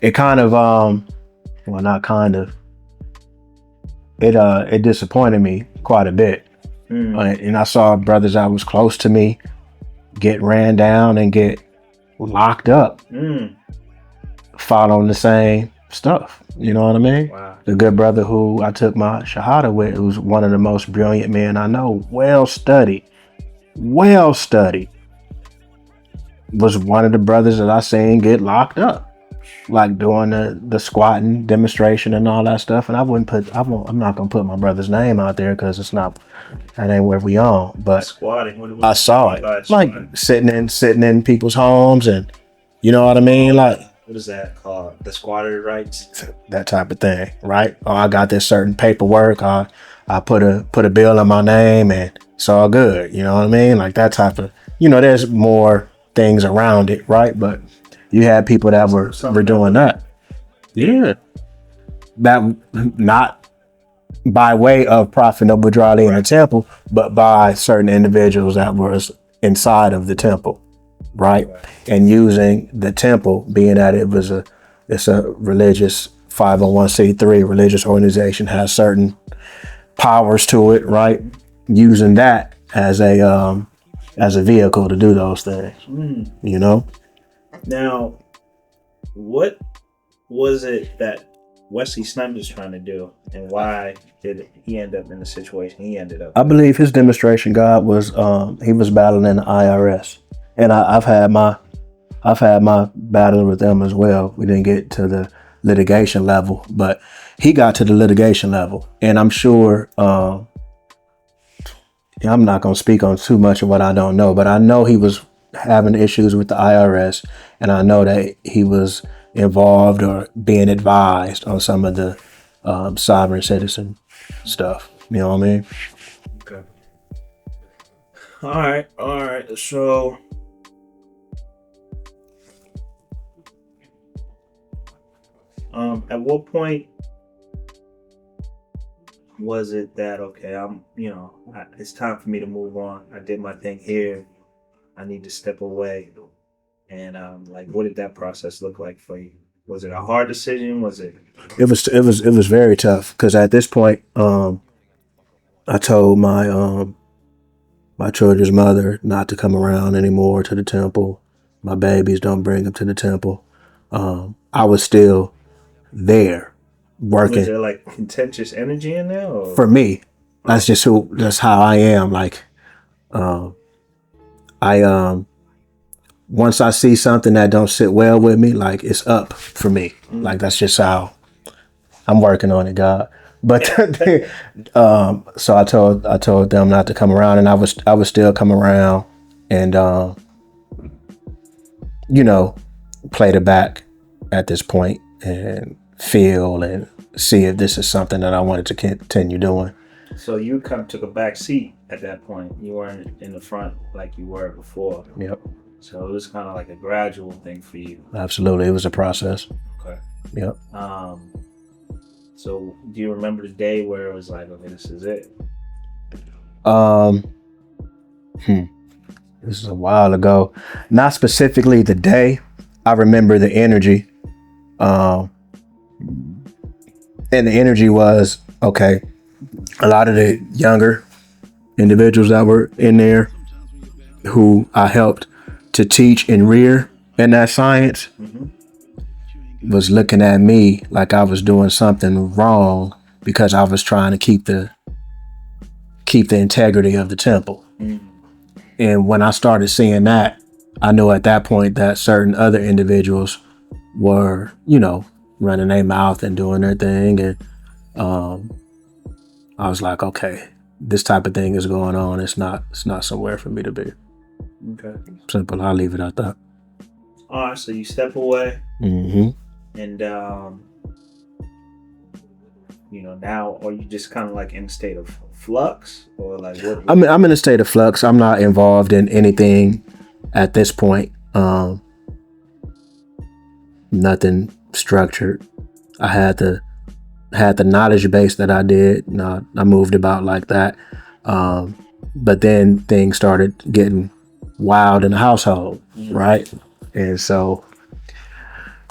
It kind of well, not kind of. It disappointed me quite a bit. And I saw brothers that was close to me get ran down and get locked up following the same stuff. You know what I mean? Wow. The good brother who I took my shahada with, who's one of the most brilliant men I know, well studied, was one of the brothers that I seen get locked up, like doing the squatting demonstration and all that stuff. And I'm not gonna put my brother's name out there because that ain't where we on. But Squatting. I saw it, like sitting in people's homes, and you know what I mean, like. What is that called? The squatter rights? That type of thing, right? Oh, I got this certain paperwork. I put a bill in my name, and it's all good. You know what I mean? Like that type of. There's more things around it, right? But you had people that were doing that. Yeah. That not by way of Prophet Noble Drali in the temple, but by certain individuals that was inside of the temple. Right. And using the temple, being that it's a religious 501c3 religious organization, has certain powers to it, right? Using that as a vehicle to do those things. Now, what was it that Wesley Snipes was trying to do, and why did he end up in the situation he ended up? I believe his demonstration God was he was battling the IRS. And I've had my battle with them as well. We didn't get to the litigation level, but he got to the litigation level. And I'm sure I'm not going to speak on too much of what I don't know, but I know he was having issues with the IRS, and I know that he was involved or being advised on some of the sovereign citizen stuff. You know what I mean? Okay. All right. So. At what point was it that it's time for me to move on? I did my thing here. I need to step away. And what did that process look like for you? Was it a hard decision? Was it? It was very tough because at this point, I told my children's mother not to come around anymore to the temple. My babies, don't bring them to the temple. I was still there working. Was there like contentious energy in there? Or? For me, that's how I am. Like, once I see something that don't sit well with me, like it's up for me. Like that's just how I'm working on it, God. But so I told them not to come around, and I was still come around and play the back at this point and feel and see if this is something that I wanted to continue doing. So you kind of took a back seat at that point. You weren't in the front like you were before. Yep. So it was kind of like a gradual thing for you. Absolutely. It was a process. Okay. Yep. So do you remember the day where it was like, okay, this is it? This is a while ago. Not specifically the day. I remember the energy. And the energy was, okay, a lot of the younger individuals that were in there who I helped to teach and rear in that science was looking at me like I was doing something wrong because I was trying to keep the integrity of the temple. And when I started seeing that, I knew at that point that certain other individuals were, running their mouth and doing their thing. And I was like, okay, this type of thing is going on. It's not somewhere for me to be. Okay. Simple. I'll leave it at that. All right. So you step away, Mm-hmm. and now are you just kind of like in a state of flux, or like what? I'm in a state of flux. I'm not involved in anything at this point. Nothing structured. I had the knowledge base that I did. I moved about like that. But then things started getting wild in the household, right? And so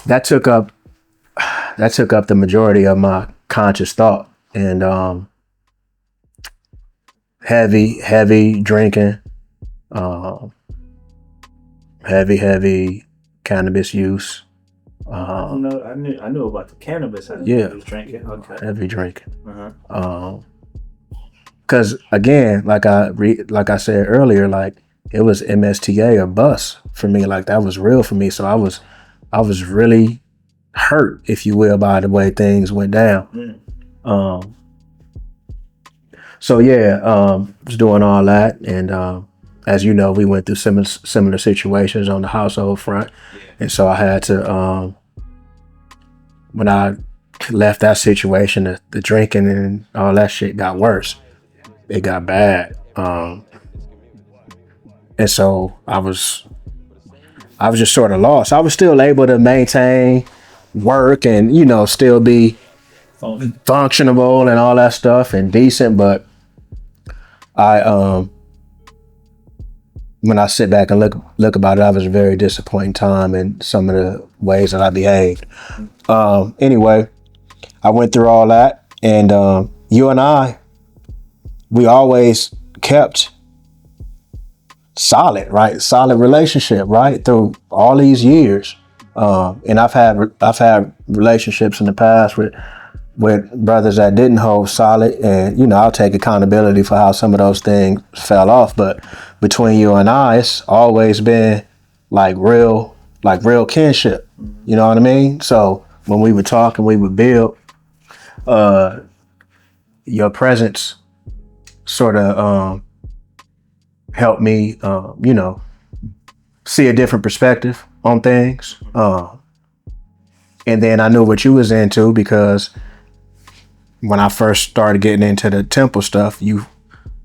that took up the majority of my conscious thought, and heavy drinking, heavy cannabis use. I knew about the cannabis. I didn't know you was drinking. Okay. Heavy drinking. Uh-huh. Because again, like I said earlier, like it was MSTA or bust for me. Like that was real for me. So I was really hurt, if you will, by the way things went down. So yeah, was doing all that, and as you know, we went through similar situations on the household front, and so I had to. When I left that situation, the drinking and all that shit got worse. It got bad, and so I was just sort of lost. I was still able to maintain work and still be functionable and all that stuff and decent, but I when I sit back and look about it, I was a very disappointing time in some of the ways that I behaved. Anyway, I went through all that, and you and I, we always kept solid relationship, right, through all these years. And I've had relationships in the past with brothers that didn't hold solid, and I'll take accountability for how some of those things fell off. But between you and I, it's always been like real kinship. You know what I mean? So when we would talk and we would build, your presence sort of helped me, see a different perspective on things. And then I knew what you was into, because when I first started getting into the temple stuff, you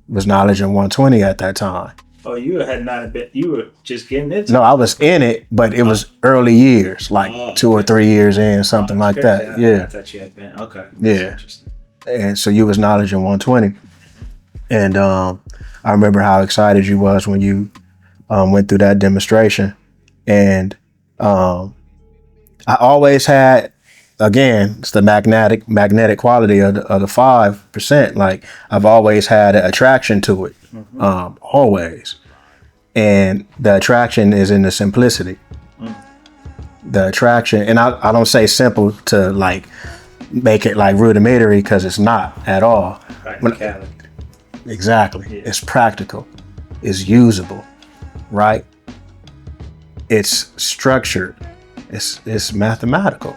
was knowledge in 120 at that time. Oh, you had not been. You were just getting into. No, I was in it, but it was early years, like 2 or 3 years in, something like that. I thought you had been. Okay. Yeah. And so you was knowledge in 120, and I remember how excited you was when you went through that demonstration, and I always had. Again, it's the magnetic quality of the 5%. Like I've always had an attraction to it, always, and the attraction is in the simplicity. The attraction, and I don't say simple to like make it like rudimentary, because it's not at all. Exactly, yeah. It's practical, it's usable, right? It's structured, it's mathematical.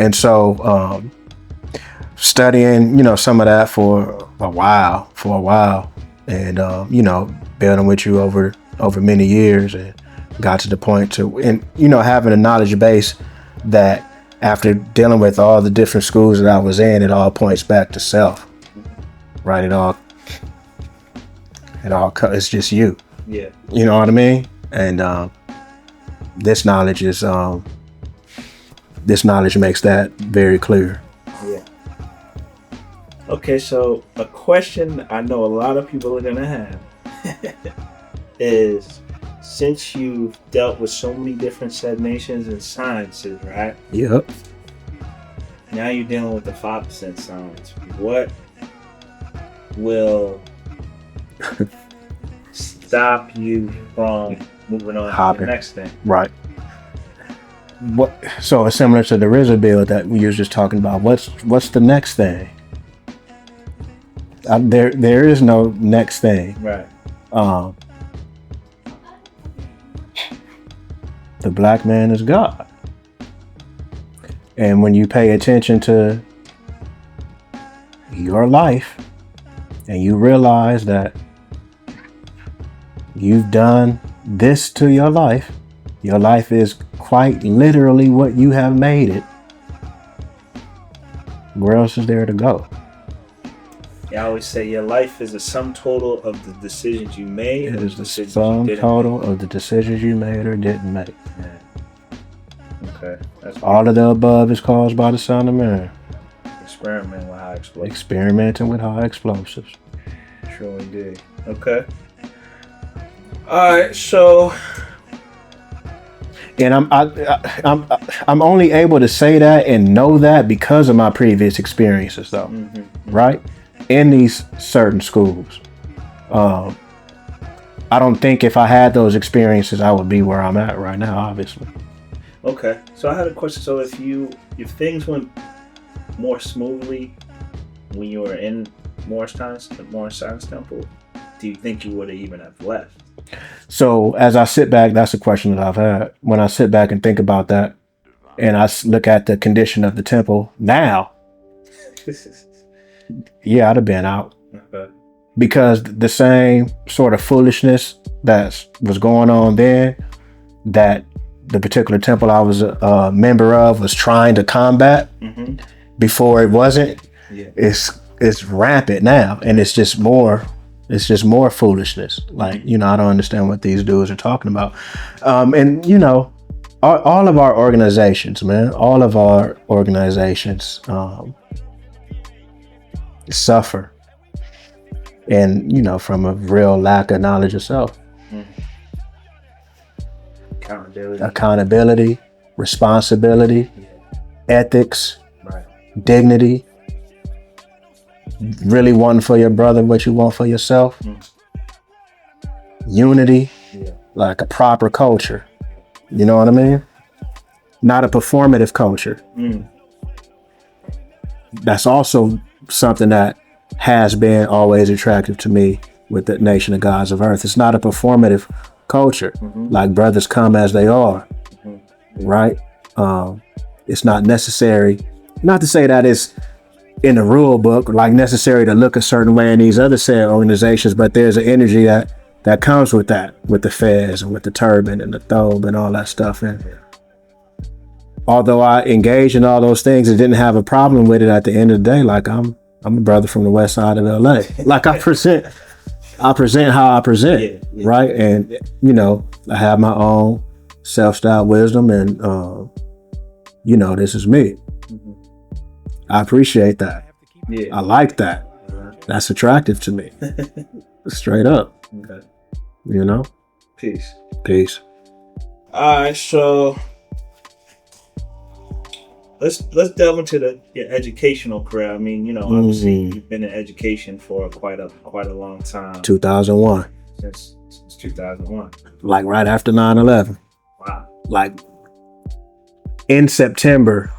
And so studying, some of that for a while, and building with you over many years, and got to the point having a knowledge base that after dealing with all the different schools that I was in, it all points back to self, right? It all it's just you. Yeah. You know what I mean? And this knowledge is this knowledge makes that very clear. Yeah. Okay, so a question I know a lot of people are gonna have is, since you've dealt with so many different said nations and sciences, right? Yep. Now you're dealing with the 5% science. What will stop you from moving on to the next thing? Right. So it's similar to the RZA bill that we were just talking about. What's the next thing? There is no next thing. Right. The black man is God. And when you pay attention to your life and you realize that you've done this to your life is quite literally what you have made it. Where else is there to go? I always say your life is a sum total of the decisions you made. It is the sum total of the decisions you made or didn't make. Yeah. Okay. That's all of the above is caused by the Son of Man. Experimenting with high explosives. Experimenting with high explosives. Sure indeed. Okay. All right. So. And I'm only able to say that and know that because of my previous experiences, though. Right? In these certain schools. I don't think if I had those experiences, I would be where I'm at right now, obviously. Okay. So I had a question. So if things went more smoothly when you were in Moorish Science Temple, do you think you would have even have left? So as I sit back, that's a question that I've had. When I sit back and think about that, and I look at the condition of the temple now, yeah, I'd have been out. Okay. Because the same sort of foolishness that was going on then, that the particular temple I was a member of was trying to combat before it wasn't, it's rampant now, and it's just more foolishness. Like, I don't understand what these dudes are talking about. And all of our organizations, man, suffer, and from a real lack of knowledge of self. Accountability, responsibility, ethics, dignity, really wanting for your brother what you want for yourself, unity, like a proper culture. You know what I mean? Not a performative culture. That's also something that has been always attractive to me with the Nation of Gods of Earth. It's not a performative culture. Like, brothers come as they are, right? It's not necessary, not to say that it's in the rule book, like necessary to look a certain way in these other said organizations, but there's an energy that comes with that, with the fez and with the turban and the thobe and all that stuff. And although I engaged in all those things and didn't have a problem with it, at the end of the day, like, I'm a brother from the west side of LA. Like, I present how I present, right? And I have my own self-styled wisdom, and this is me. I appreciate that. I like that. That's attractive to me. Straight up. Okay. Peace. All right, so let's delve into your educational career. I mean, obviously you've been in education for quite a long time. 2001. Since 2001. Like right after 9/11. Wow. Like in September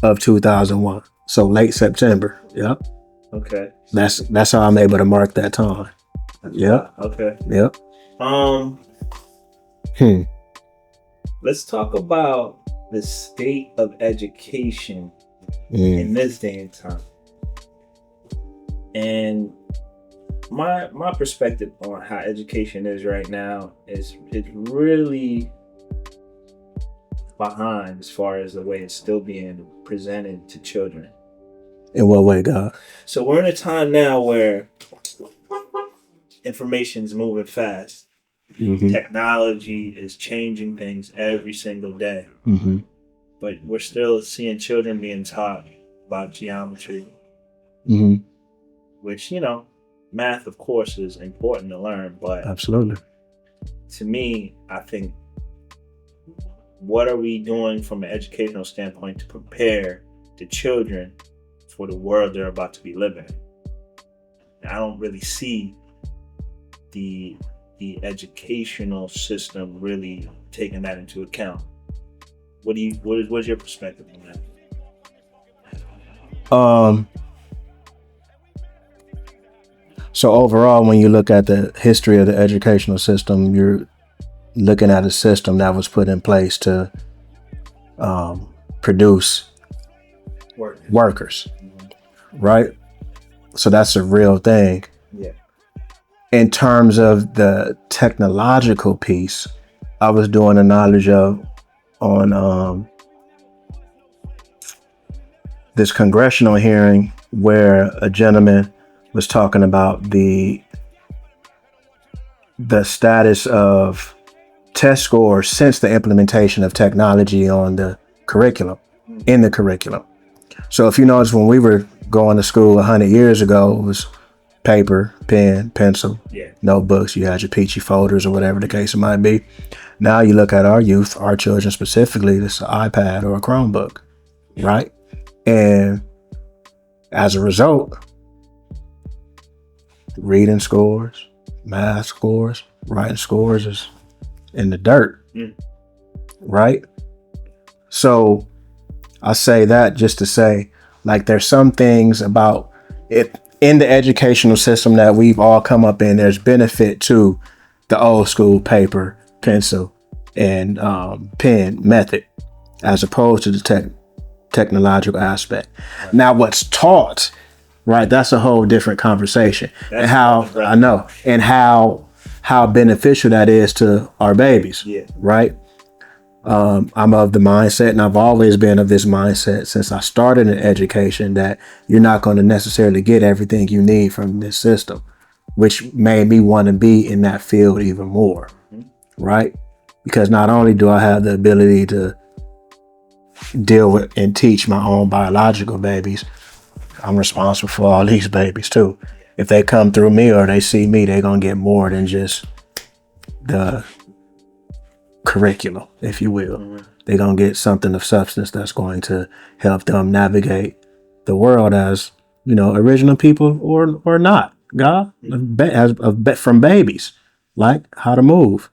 of 2001. So late September. Yep. Okay. That's how I'm able to mark that time. Yep. Okay. Yep. Let's talk about the state of education in this day and time. And my perspective on how education is right now is it's really behind as far as the way it's still being presented to children. In what way, God? So we're in a time now where information is moving fast. Technology is changing things every single day. But we're still seeing children being taught about geometry, which, math, of course, is important to learn. But absolutely, to me, I think, what are we doing from an educational standpoint to prepare the children for the world they're about to be living in? I don't really see the educational system really taking that into account. What's your perspective on that? So overall, when you look at the history of the educational system, you're looking at a system that was put in place to produce workers, right? So that's a real thing. Yeah. In terms of the technological piece, I was doing a knowledge of on this congressional hearing where a gentleman was talking about the status of test scores since the implementation of technology on the curriculum, in the curriculum. So if you notice, when we were going to school 100 years ago, it was paper, pen, pencil, notebooks. You had your peachy folders or whatever the case it might be. Now you look at our youth, our children specifically, this is an iPad or a Chromebook, right? And as a result, reading scores, math scores, writing scores is in the dirt, right? So I say that just to say, like, there's some things about it in the educational system that we've all come up in. There's benefit to the old school paper, pencil, and pen method, as opposed to the technological aspect. Right. Now, what's taught, right? That's a whole different conversation. That's and how I know, and how beneficial that is to our babies, right? I'm of the mindset, and I've always been of this mindset since I started in education, that you're not going to necessarily get everything you need from this system, which made me want to be in that field even more, right? Because not only do I have the ability to deal with and teach my own biological babies, I'm responsible for all these babies too. If they come through me or they see me, they're going to get more than just the curriculum, if you will. They're going to get something of substance that's going to help them navigate the world as, you know, original people or not. God, from babies, like how to move.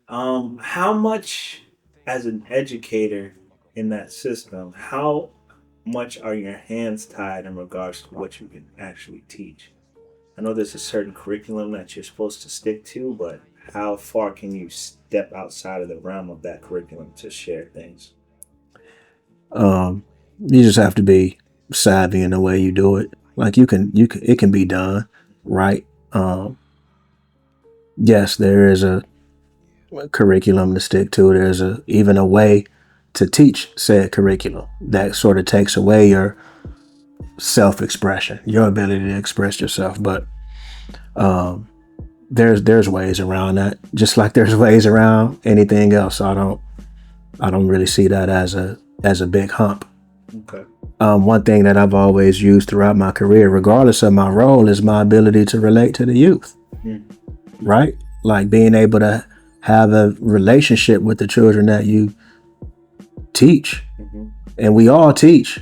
How much, as an educator in that system, how much are your hands tied in regards to what you can actually teach? I know there's a certain curriculum that you're supposed to stick to, but how far can you step outside of the realm of that curriculum to share things? You just have to be savvy in the way you do it. Like it can be done, right? Yes, there is a curriculum to stick to. There's even a way to teach said curriculum that sort of takes away your self-expression, your ability to express yourself. But there's ways around that, just like there's ways around anything else. I don't really see that as a big hump. Okay. One thing that I've always used throughout my career, regardless of my role, is my ability to relate to the youth. Right? Like being able to have a relationship with the children that you teach. And we all teach,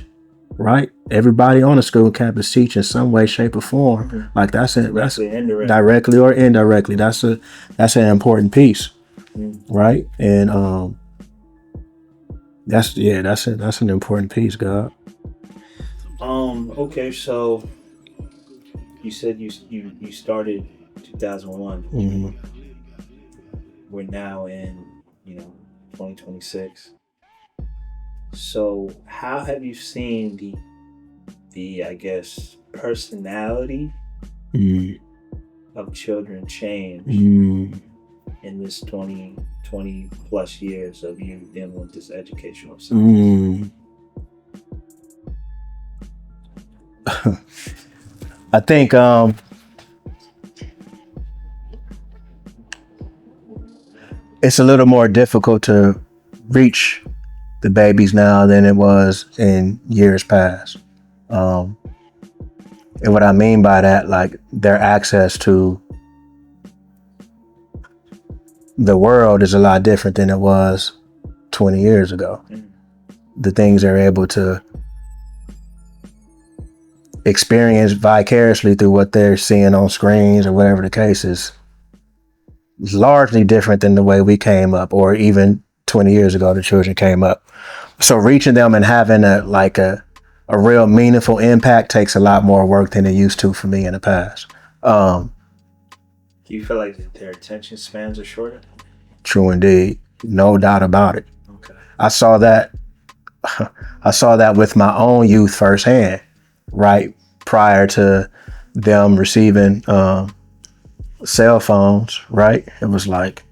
right? Everybody on the school campus teach in some way, shape, or form. Like that's directly or indirectly. That's an important piece, right? And that's an important piece, God. Okay, so you said you started 2001. We're now in 2026. So how have you seen the I guess personality of children change in this 20 plus years of you dealing with this educational system? I think it's a little more difficult to reach the babies now than it was in years past. And what I mean by that, like their access to the world is a lot different than it was 20 years ago. The things they're able to experience vicariously through what they're seeing on screens or whatever the case is largely different than the way we came up, or even 20 years ago the children came up. So reaching them and having a real meaningful impact takes a lot more work than it used to for me in the past. Do you feel like their attention spans are shorter? True indeed. No doubt about it. Okay. I saw that with my own youth firsthand, right? Prior to them receiving cell phones, right? It was like,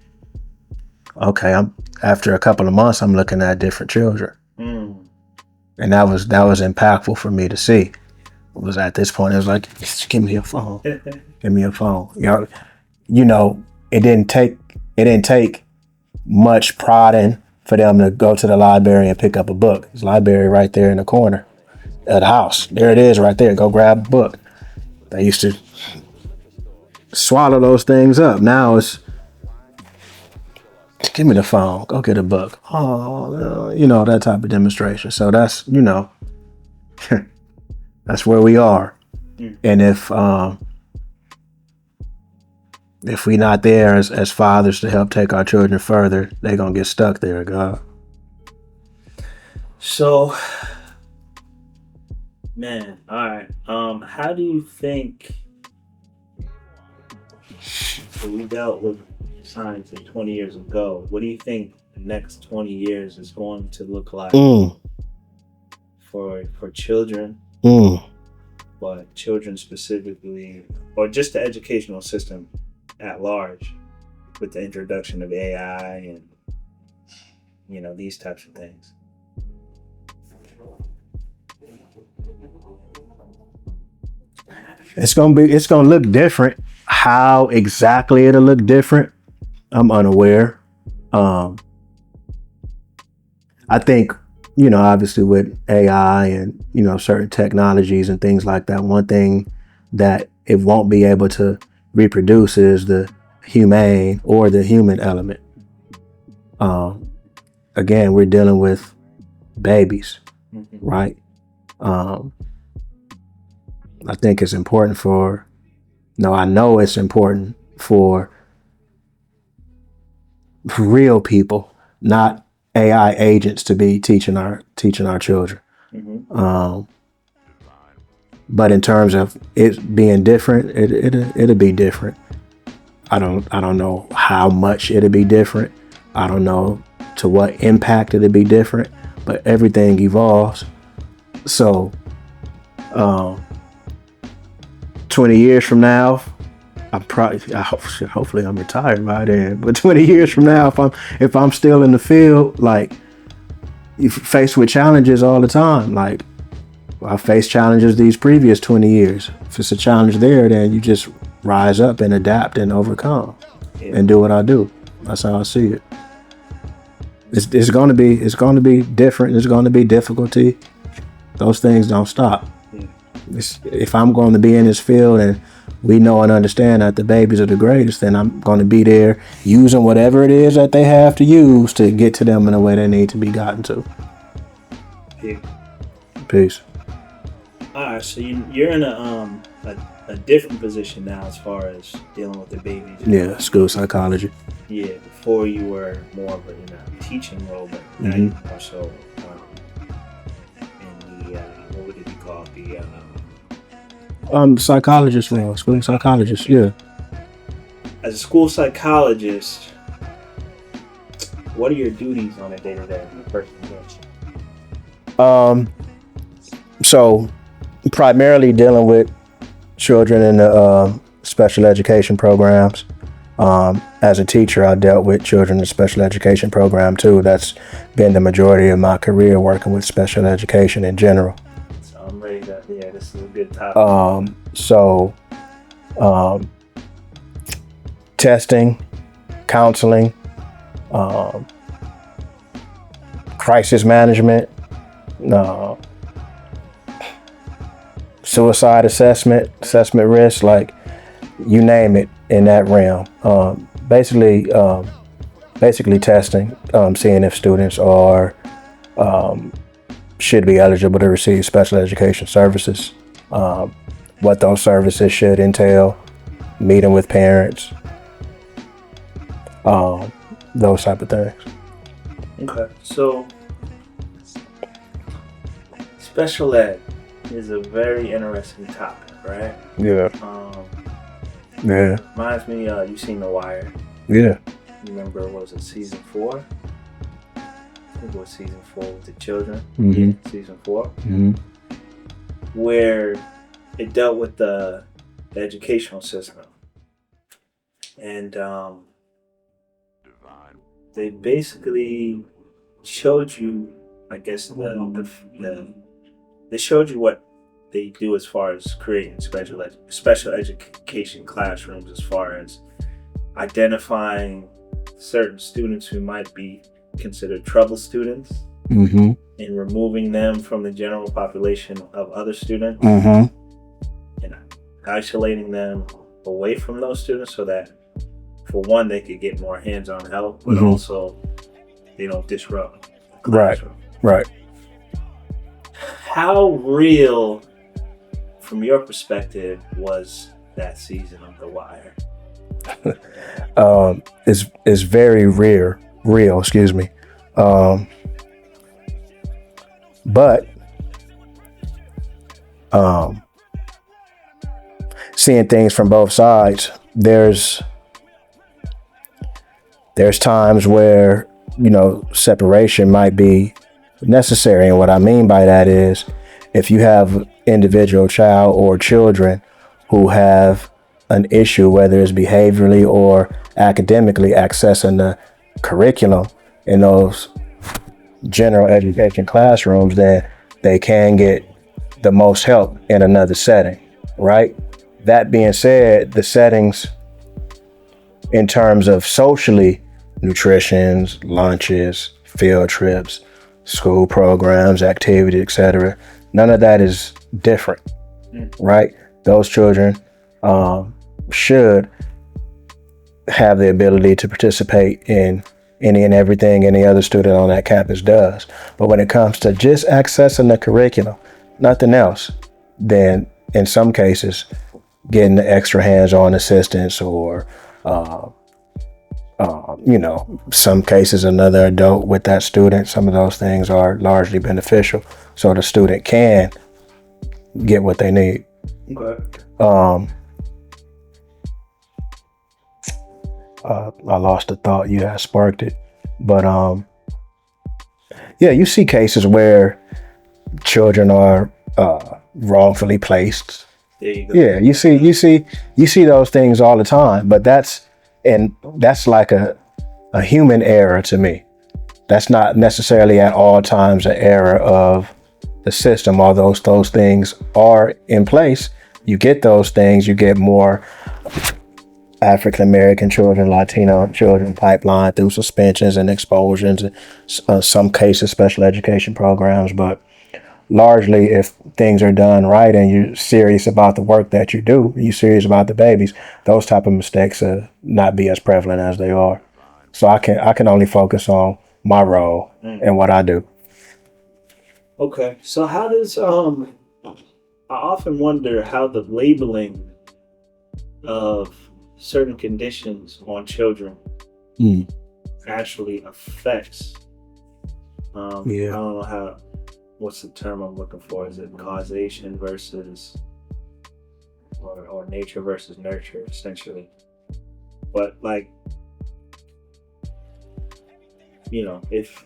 okay, after a couple of months, I'm looking at different children. And that was impactful for me to see. It was at this point, it was like, just give me a phone. Give me a phone. You know, it didn't take much prodding for them to go to the library and pick up a book. There's a library right there in the corner of the house. There it is right there. Go grab a book. They used to swallow those things up. Now it's, give me the phone. Go get a book. Oh, you know, that type of demonstration. So that's, you know, that's where we are. And if we not there as fathers to help take our children further, they're going to get stuck there, God. So, man, all right. How do you think, so we dealt with science 20 years ago. What do you think the next 20 years is going to look like for children, but children specifically, or just the educational system at large, with the introduction of AI and, you know, these types of things? It's gonna look different. How exactly it'll look different, I'm unaware. I think, you know, obviously with AI and, you know, certain technologies and things like that, one thing that it won't be able to reproduce is the humane or the human element. Again, we're dealing with babies, right? I think it's important I know it's important for real people, not AI agents, to be teaching our children. But in terms of it being different, it'll be different. I don't know how much it'll be different. I don't know to what impact it'll be different, but everything evolves. So 20 years from now, hopefully I'm retired by then, but 20 years from now, if I'm still in the field, like, you're faced with challenges all the time. Like, I faced challenges these previous 20 years. If it's a challenge there, then you just rise up and adapt and overcome and do what I do. That's how I see it. It's going to be different. It's going to be difficulty. Those things don't stop. If I'm going to be in this field and we know and understand that the babies are the greatest, then I'm going to be there using whatever it is that they have to use to get to them in a way they need to be gotten to. Peace. All right, so you're in a different position now as far as dealing with the babies. Yeah, school psychology. Yeah, before you were more of a teaching role, but now you're more so in the what would it be called? The psychologist role, school psychologist. Yeah. As a school psychologist, what are your duties on a day-to-day in the first instance? So primarily dealing with children in the special education programs. As a teacher, I dealt with children in the special education program too. That's been the majority of my career, working with special education in general. So I'm ready to, this is a good topic. Testing, counseling, crisis management, suicide assessment risk, like you name it in that realm. Basically testing, seeing if students are should be eligible to receive special education services, what those services should entail, meeting with parents, those type of things. Okay, so special ed is a very interesting topic, right? Yeah. Yeah. Reminds me, you seen The Wire? Yeah. You remember, was it season 4? I think it was season 4 with the children. Mm-hmm. Season 4. Mm-hmm. Where it dealt with the the educational system, and they basically showed you, I guess, they showed you what they do as far as creating special education classrooms, as far as identifying certain students who might be considered trouble students, Mm-hmm. and removing them from the general population of other students, Mm-hmm. and isolating them away from those students, so that, for one, they could get more hands-on help, but Mhm. also they don't disrupt the Right. classroom. Right. How real, from your perspective, was that season of The Wire? Is very real, excuse me. But seeing things from both sides, there's times where, separation might be necessary. And what I mean by that is, if you have individual child or children who have an issue, whether it's behaviorally or academically, accessing the curriculum in those general education classrooms, then they can get the most help in another setting, right? That being said, the settings in terms of socially, nutritions, lunches, field trips, school programs, activities, etc., none of that is different, right? Those children should have the ability to participate in any and everything any other student on that campus does. But when it comes to just accessing the curriculum, nothing else, then in some cases, getting the extra hands-on assistance, or some cases another adult with that student, some of those things are largely beneficial, so the student can get what they need. Okay. I lost the thought, you had sparked it, but yeah, you see cases where children are wrongfully placed. There you go. Yeah, you see those things all the time, but that's like a human error to me. That's not necessarily at all times an error of the system. Although those things are in place, you get those things, you get more African American children, Latino children pipeline through suspensions and expulsions, and some cases special education programs. But largely, if things are done right and you're serious about the work that you do, you're serious about the babies, those type of mistakes not be as prevalent as they are. So I can only focus on my role and what I do. Okay. So how does I often wonder how the labeling of certain conditions on children actually affects. I don't know what's the term I'm looking for? Is it causation versus or nature versus nurture, essentially? But like, if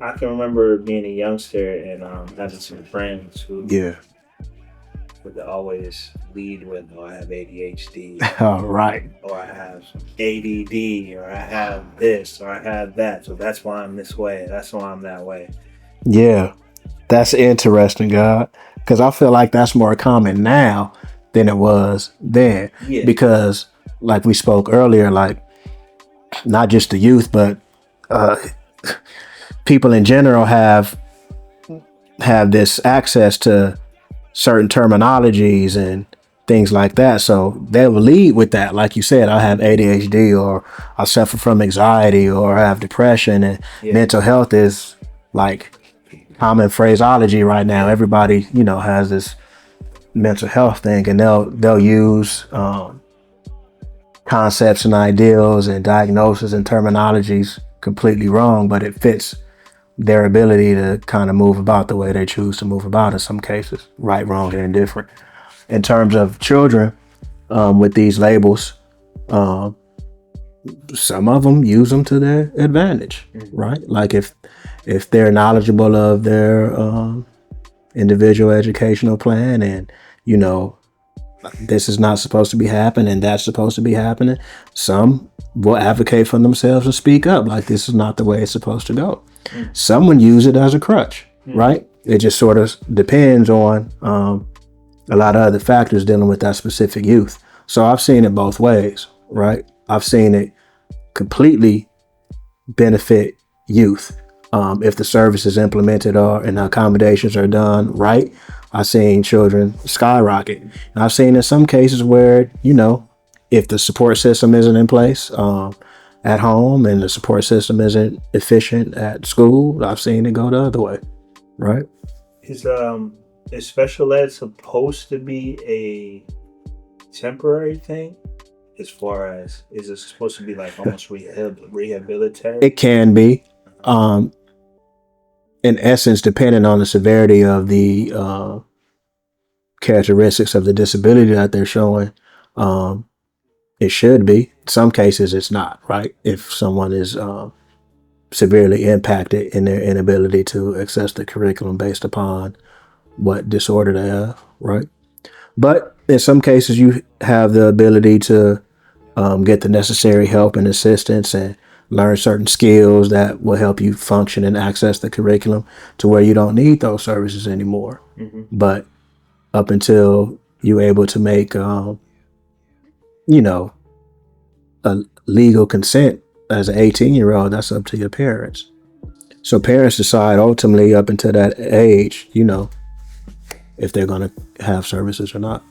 I can remember being a youngster and having some friends who would always lead with, "Oh, I have ADHD," Right. or "I have ADD," or "I have this," or "I have that, so that's why I'm this way, that's why I'm that way." Yeah, that's interesting, God, because I feel like that's more common now than it was then. Yeah. Because, like we spoke earlier, like not just the youth, but people in general have this access to certain terminologies and things like that. So they will lead with that. Like you said, I have ADHD, or I suffer from anxiety, or I have depression, and mental health is like common phraseology right now. Everybody, has this mental health thing, and they'll use concepts and ideals and diagnoses and terminologies completely wrong, but it fits their ability to kind of move about the way they choose to move about in some cases, right, wrong, and indifferent. In terms of children, with these labels, some of them use them to their advantage, right? Like if they're knowledgeable of their individual educational plan, and this is not supposed to be happening and that's supposed to be happening. Some will advocate for themselves and speak up like this is not the way it's supposed to go. Some would use it as a crutch, right? It just sort of depends on a lot of other factors dealing with that specific youth. So I've seen it both ways, right? I've seen it completely benefit youth if the service is implemented and the accommodations are done right. I've seen children skyrocket. And I've seen in some cases where, if the support system isn't in place at home and the support system isn't efficient at school, I've seen it go the other way, right? Is special ed supposed to be a temporary thing? As far as, is it supposed to be like almost rehabilitative? It can be. In essence, depending on the severity of the characteristics of the disability that they're showing, it should be. In some cases, it's not, right? If someone is severely impacted in their inability to access the curriculum based upon what disorder they have, right? But in some cases, you have the ability to get the necessary help and assistance and learn certain skills that will help you function and access the curriculum to where you don't need those services anymore. But up until you're able to make, a legal consent as an 18-year-old, that's up to your parents. So parents decide ultimately up until that age, if they're going to have services or not.